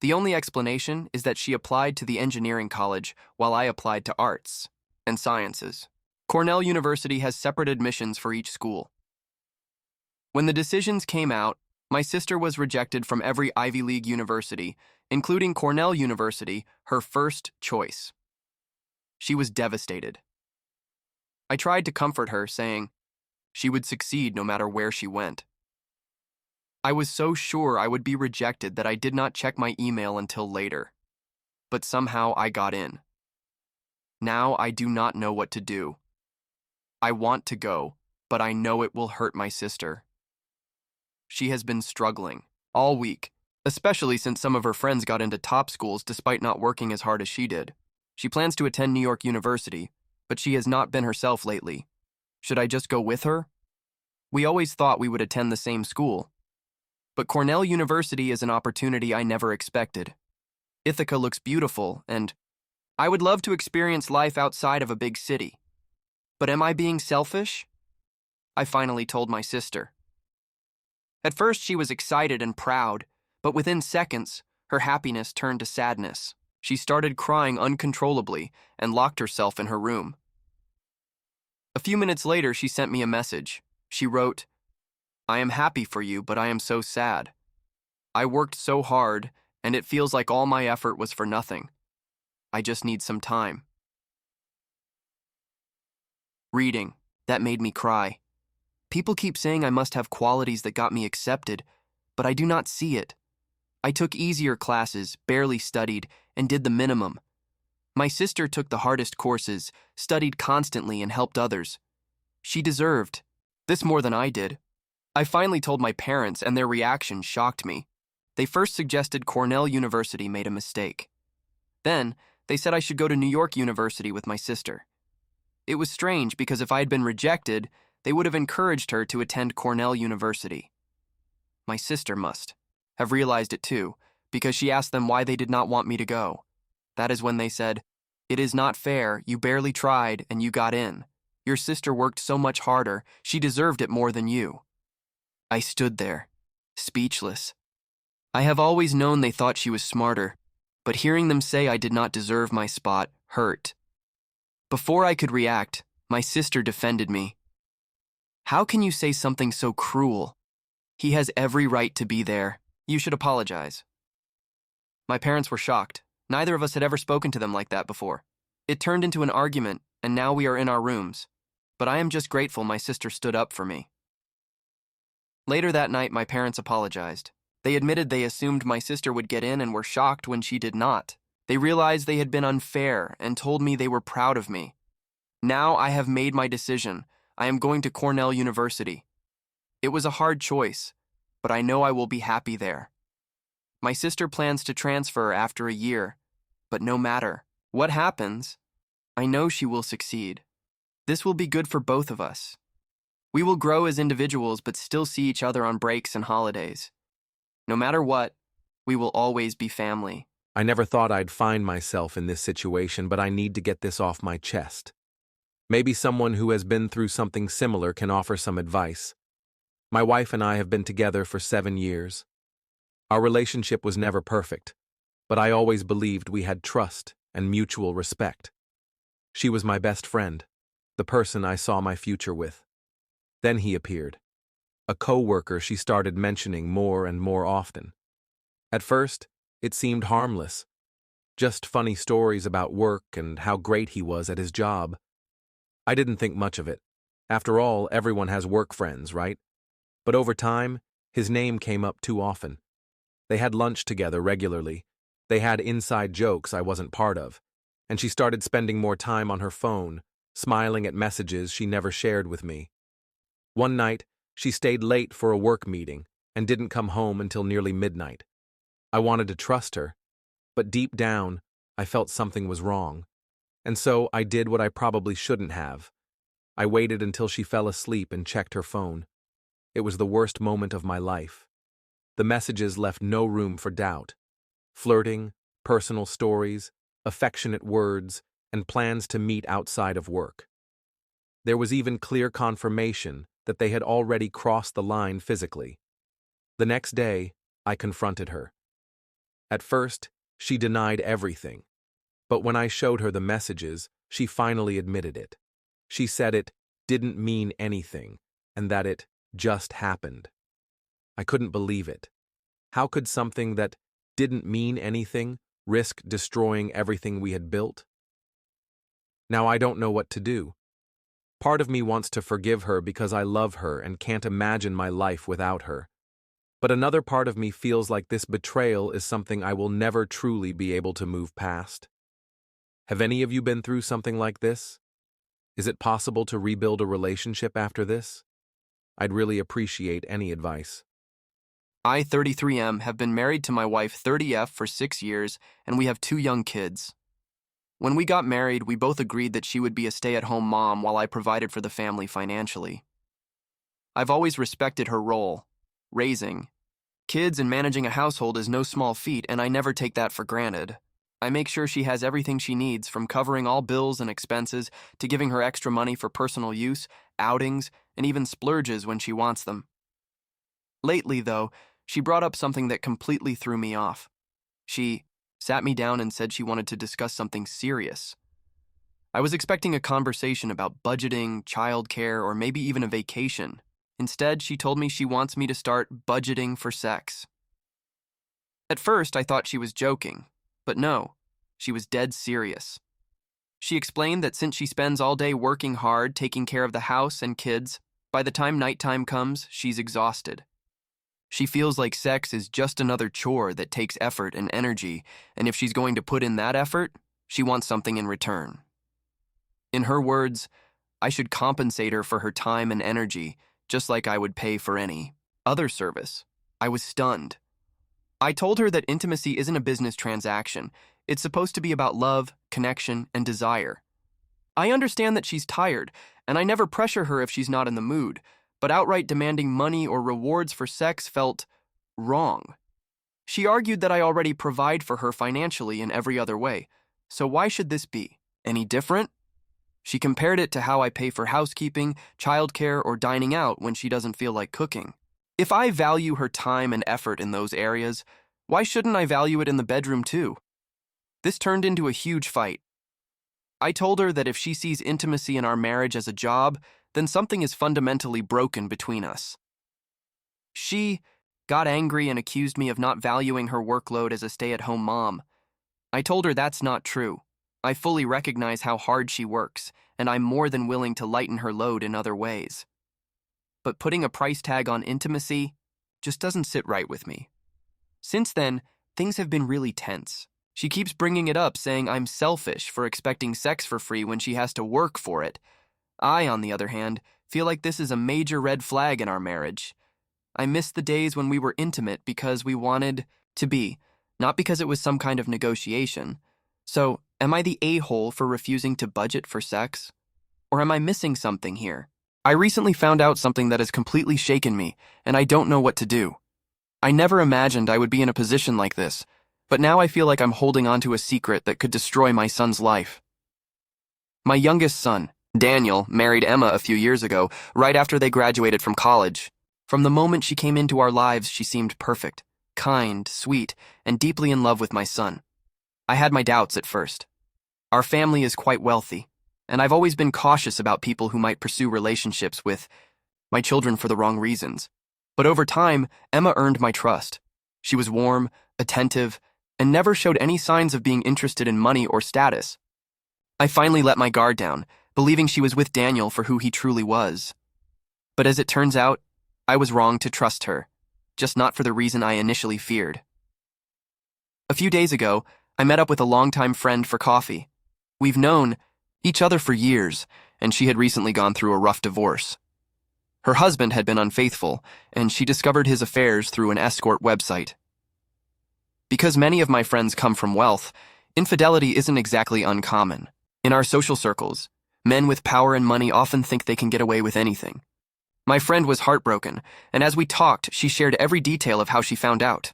The only explanation is that she applied to the engineering college while I applied to arts and sciences. Cornell University has separate admissions for each school. When the decisions came out, My sister was rejected from every Ivy League university, including Cornell University, her first choice. She was devastated. I tried to comfort her, saying she would succeed no matter where she went. I was so sure I would be rejected that I did not check my email until later. But somehow I got in. Now I do not know what to do. I want to go, but I know it will hurt my sister. She has been struggling all week, especially since some of her friends got into top schools despite not working as hard as she did. She plans to attend New York University, but she has not been herself lately. Should I just go with her? We always thought we would attend the same school. But Cornell University is an opportunity I never expected. Ithaca looks beautiful, and I would love to experience life outside of a big city. But am I being selfish? I finally told my sister. At first, she was excited and proud, but within seconds, her happiness turned to sadness. She started crying uncontrollably and locked herself in her room. A few minutes later, she sent me a message. She wrote, "I am happy for you, but I am so sad. I worked so hard, and it feels like all my effort was for nothing. I just need some time." Reading. That made me cry. People keep saying I must have qualities that got me accepted, but I do not see it. I took easier classes, barely studied, and did the minimum. My sister took the hardest courses, studied constantly, and helped others. She deserved this more than I did. I finally told my parents, and their reaction shocked me. They first suggested Cornell University made a mistake. Then, they said I should go to New York University with my sister. It was strange because if I had been rejected, they would have encouraged her to attend Cornell University. My sister must have realized it too, because she asked them why they did not want me to go. That is when they said, "It is not fair, you barely tried and you got in. Your sister worked so much harder, she deserved it more than you." I stood there, speechless. I have always known they thought she was smarter, but hearing them say I did not deserve my spot hurt. Before I could react, my sister defended me. "How can you say something so cruel? He has every right to be there. You should apologize." My parents were shocked. Neither of us had ever spoken to them like that before. It turned into an argument, and now we are in our rooms. But I am just grateful my sister stood up for me. Later that night, my parents apologized. They admitted they assumed my sister would get in and were shocked when she did not. They realized they had been unfair and told me they were proud of me. Now I have made my decision. I am going to Cornell University. It was a hard choice, but I know I will be happy there. My sister plans to transfer after a year, but no matter what happens, I know she will succeed. This will be good for both of us. We will grow as individuals but still see each other on breaks and holidays. No matter what, we will always be family. I never thought I'd find myself in this situation, but I need to get this off my chest. Maybe someone who has been through something similar can offer some advice. My wife and I have been together for 7 years. Our relationship was never perfect, but I always believed we had trust and mutual respect. She was my best friend, the person I saw my future with. Then he appeared. A co-worker she started mentioning more and more often. At first, it seemed harmless. Just funny stories about work and how great he was at his job. I didn't think much of it. After all, everyone has work friends, right? But over time, his name came up too often. They had lunch together regularly. They had inside jokes I wasn't part of. And she started spending more time on her phone, smiling at messages she never shared with me. One night, she stayed late for a work meeting and didn't come home until nearly midnight. I wanted to trust her, but deep down, I felt something was wrong. And so I did what I probably shouldn't have. I waited until she fell asleep and checked her phone. It was the worst moment of my life. The messages left no room for doubt. Flirting, personal stories, affectionate words, and plans to meet outside of work. There was even clear confirmation that they had already crossed the line physically. The next day, I confronted her. At first, she denied everything. But when I showed her the messages, she finally admitted it. She said it didn't mean anything, and that it just happened. I couldn't believe it. How could something that didn't mean anything risk destroying everything we had built? Now I don't know what to do. Part of me wants to forgive her because I love her and can't imagine my life without her. But another part of me feels like this betrayal is something I will never truly be able to move past. Have any of you been through something like this? Is it possible to rebuild a relationship after this? I'd really appreciate any advice. I, 33M, have been married to my wife, 30F, for 6 years, and we have 2 young kids. When we got married, we both agreed that she would be a stay-at-home mom while I provided for the family financially. I've always respected her role. Raising kids and managing a household is no small feat, and I never take that for granted. I make sure she has everything she needs, from covering all bills and expenses to giving her extra money for personal use, outings, and even splurges when she wants them. Lately, though, she brought up something that completely threw me off. She sat me down and said she wanted to discuss something serious. I was expecting a conversation about budgeting, childcare, or maybe even a vacation. Instead, she told me she wants me to start budgeting for sex. At first, I thought she was joking, but no, she was dead serious. She explained that since she spends all day working hard, taking care of the house and kids, by the time nighttime comes, she's exhausted. She feels like sex is just another chore that takes effort and energy, and if she's going to put in that effort, she wants something in return. In her words, I should compensate her for her time and energy, just like I would pay for any other service. I was stunned. I told her that intimacy isn't a business transaction. It's supposed to be about love, connection, and desire. I understand that she's tired, and I never pressure her if she's not in the mood, but outright demanding money or rewards for sex felt wrong. She argued that I already provide for her financially in every other way, so why should this be any different? She compared it to how I pay for housekeeping, childcare, or dining out when she doesn't feel like cooking. If I value her time and effort in those areas, why shouldn't I value it in the bedroom too? This turned into a huge fight. I told her that if she sees intimacy in our marriage as a job, then something is fundamentally broken between us. She got angry and accused me of not valuing her workload as a stay-at-home mom. I told her that's not true. I fully recognize how hard she works, and I'm more than willing to lighten her load in other ways. But putting a price tag on intimacy just doesn't sit right with me. Since then, things have been really tense. She keeps bringing it up, saying I'm selfish for expecting sex for free when she has to work for it. I, on the other hand, feel like this is a major red flag in our marriage. I miss the days when we were intimate because we wanted to be, not because it was some kind of negotiation. So, am I the a-hole for refusing to budget for sex? Or am I missing something here? I recently found out something that has completely shaken me, and I don't know what to do. I never imagined I would be in a position like this, but now I feel like I'm holding on to a secret that could destroy my son's life. My youngest son, Daniel, married Emma a few years ago, right after they graduated from college. From the moment she came into our lives, she seemed perfect, kind, sweet, and deeply in love with my son. I had my doubts at first. Our family is quite wealthy, and I've always been cautious about people who might pursue relationships with my children for the wrong reasons. But over time, Emma earned my trust. She was warm, attentive, and never showed any signs of being interested in money or status. I finally let my guard down, believing she was with Daniel for who he truly was. But as it turns out, I was wrong to trust her, just not for the reason I initially feared. A few days ago, I met up with a longtime friend for coffee. We've known each other for years, and she had recently gone through a rough divorce. Her husband had been unfaithful, and she discovered his affairs through an escort website. Because many of my friends come from wealth, infidelity isn't exactly uncommon. In our social circles, men with power and money often think they can get away with anything. My friend was heartbroken, and as we talked, she shared every detail of how she found out.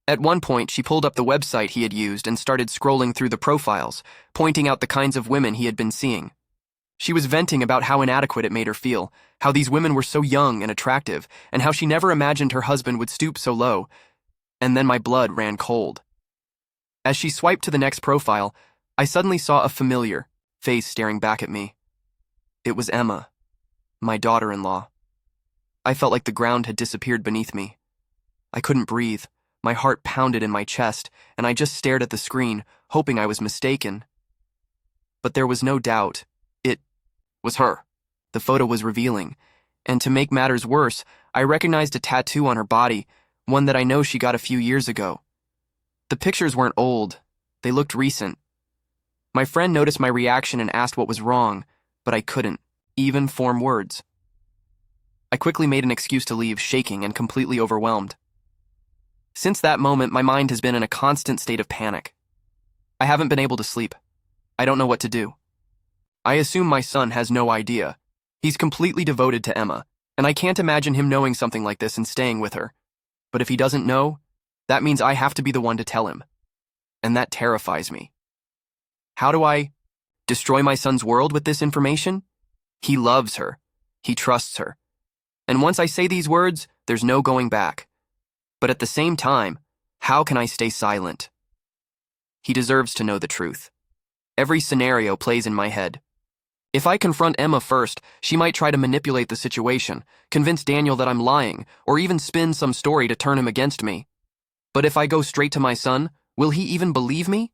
At one point, she pulled up the website he had used and started scrolling through the profiles, pointing out the kinds of women he had been seeing. She was venting about how inadequate it made her feel, how these women were so young and attractive, and how she never imagined her husband would stoop so low. And then my blood ran cold. As she swiped to the next profile, I suddenly saw a familiar face staring back at me. It was Emma, my daughter-in-law. I felt like the ground had disappeared beneath me. I couldn't breathe. My heart pounded in my chest, and I just stared at the screen, hoping I was mistaken. But there was no doubt. It was her. The photo was revealing, and to make matters worse, I recognized a tattoo on her body, one that I know she got a few years ago. The pictures weren't old. They looked recent. My friend noticed my reaction and asked what was wrong, but I couldn't even form words. I quickly made an excuse to leave, shaking and completely overwhelmed. Since that moment, my mind has been in a constant state of panic. I haven't been able to sleep. I don't know what to do. I assume my son has no idea. He's completely devoted to Emma, and I can't imagine him knowing something like this and staying with her. But if he doesn't know, that means I have to be the one to tell him. And that terrifies me. How do I destroy my son's world with this information? He loves her. He trusts her. And once I say these words, there's no going back. But at the same time, how can I stay silent? He deserves to know the truth. Every scenario plays in my head. If I confront Emma first, she might try to manipulate the situation, convince Daniel that I'm lying, or even spin some story to turn him against me. But if I go straight to my son, will he even believe me?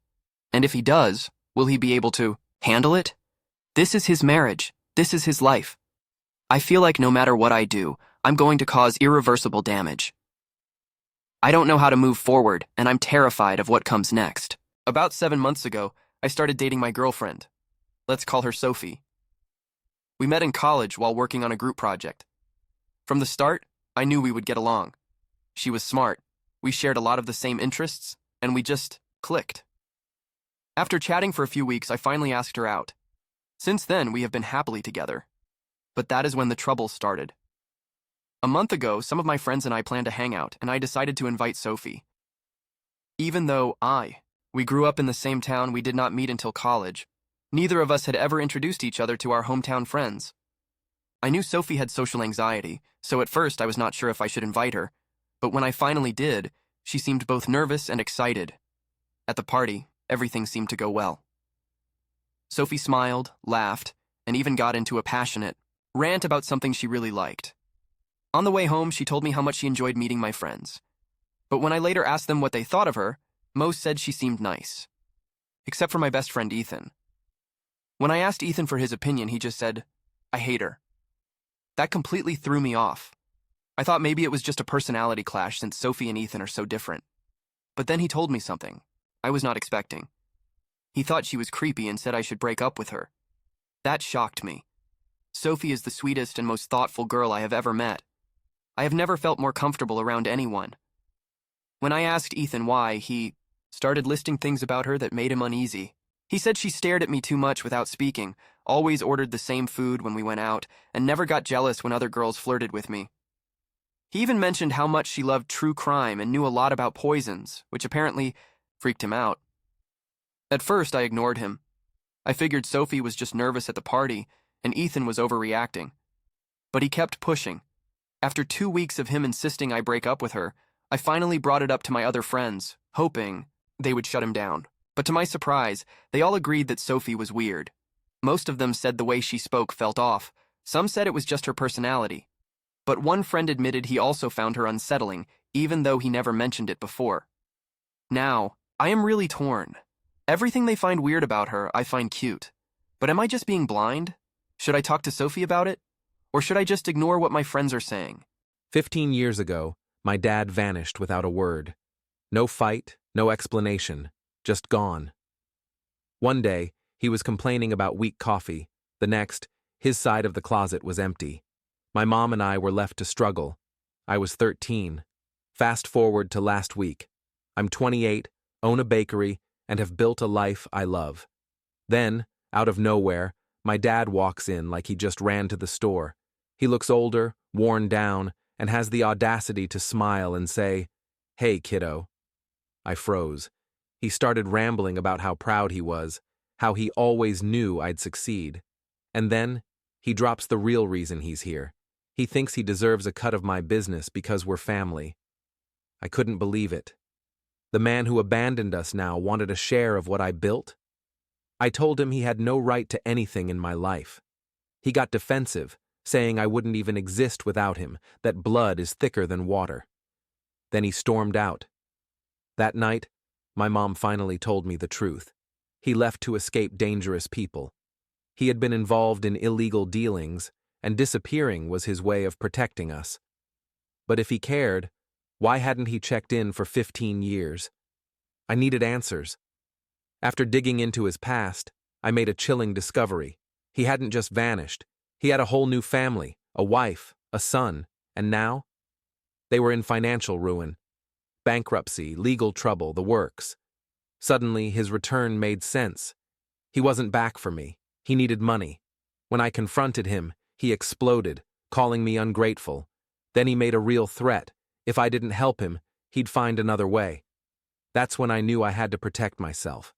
And if he does, will he be able to handle it? This is his marriage. This is his life. I feel like no matter what I do, I'm going to cause irreversible damage. I don't know how to move forward, and I'm terrified of what comes next. About 7 months ago, I started dating my girlfriend. Let's call her Sophie. We met in college while working on a group project. From the start, I knew we would get along. She was smart, we shared a lot of the same interests, and we just clicked. After chatting for a few weeks, I finally asked her out. Since then, we have been happily together. But that is when the trouble started. A month ago, some of my friends and I planned to hang out, and I decided to invite Sophie. Even though we grew up in the same town, we did not meet until college. Neither of us had ever introduced each other to our hometown friends. I knew Sophie had social anxiety, so at first I was not sure if I should invite her, but when I finally did, she seemed both nervous and excited. At the party, everything seemed to go well. Sophie smiled, laughed, and even got into a passionate rant about something she really liked. On the way home, she told me how much she enjoyed meeting my friends. But when I later asked them what they thought of her, most said she seemed nice. Except for my best friend Ethan. When I asked Ethan for his opinion, he just said, "I hate her." That completely threw me off. I thought maybe it was just a personality clash since Sophie and Ethan are so different. But then he told me something I was not expecting. He thought she was creepy and said I should break up with her. That shocked me. Sophie is the sweetest and most thoughtful girl I have ever met. I have never felt more comfortable around anyone. When I asked Ethan why, he started listing things about her that made him uneasy. He said she stared at me too much without speaking, always ordered the same food when we went out, and never got jealous when other girls flirted with me. He even mentioned how much she loved true crime and knew a lot about poisons, which apparently freaked him out. At first, I ignored him. I figured Sophie was just nervous at the party, and Ethan was overreacting. But he kept pushing. After 2 weeks of him insisting I break up with her, I finally brought it up to my other friends, hoping they would shut him down. But to my surprise, they all agreed that Sophie was weird. Most of them said the way she spoke felt off. Some said it was just her personality. But one friend admitted he also found her unsettling, even though he never mentioned it before. Now, I am really torn. Everything they find weird about her, I find cute. But am I just being blind? Should I talk to Sophie about it? Or should I just ignore what my friends are saying? 15 years ago, my dad vanished without a word. No fight, no explanation, just gone. One day, he was complaining about weak coffee. The next, his side of the closet was empty. My mom and I were left to struggle. I was 13. Fast forward to last week. I'm 28, own a bakery, and have built a life I love. Then, out of nowhere, my dad walks in like he just ran to the store. He looks older, worn down, and has the audacity to smile and say, "Hey, kiddo." I froze. He started rambling about how proud he was, how he always knew I'd succeed. And then, he drops the real reason he's here. He thinks he deserves a cut of my business because we're family. I couldn't believe it. The man who abandoned us now wanted a share of what I built? I told him he had no right to anything in my life. He got defensive, saying I wouldn't even exist without him, that blood is thicker than water. Then he stormed out. That night, my mom finally told me the truth. He left to escape dangerous people. He had been involved in illegal dealings, and disappearing was his way of protecting us. But if he cared, why hadn't he checked in for 15 years? I needed answers. After digging into his past, I made a chilling discovery. He hadn't just vanished. He had a whole new family, a wife, a son, and now? They were in financial ruin. Bankruptcy, legal trouble, the works. Suddenly, his return made sense. He wasn't back for me. He needed money. When I confronted him, he exploded, calling me ungrateful. Then he made a real threat. If I didn't help him, he'd find another way. That's when I knew I had to protect myself.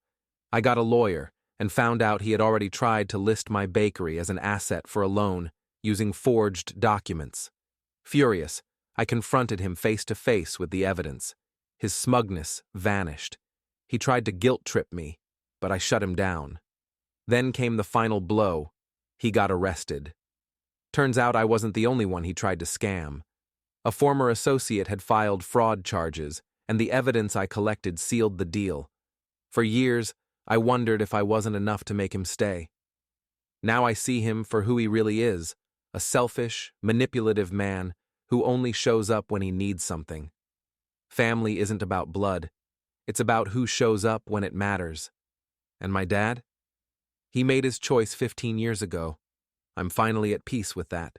I got a lawyer and found out he had already tried to list my bakery as an asset for a loan, using forged documents. Furious, I confronted him face to face with the evidence. His smugness vanished. He tried to guilt-trip me, but I shut him down. Then came the final blow. He got arrested. Turns out I wasn't the only one he tried to scam. A former associate had filed fraud charges, and the evidence I collected sealed the deal. For years, I wondered if I wasn't enough to make him stay. Now I see him for who he really is, a selfish, manipulative man who only shows up when he needs something. Family isn't about blood. It's about who shows up when it matters. And my dad? He made his choice 15 years ago. I'm finally at peace with that.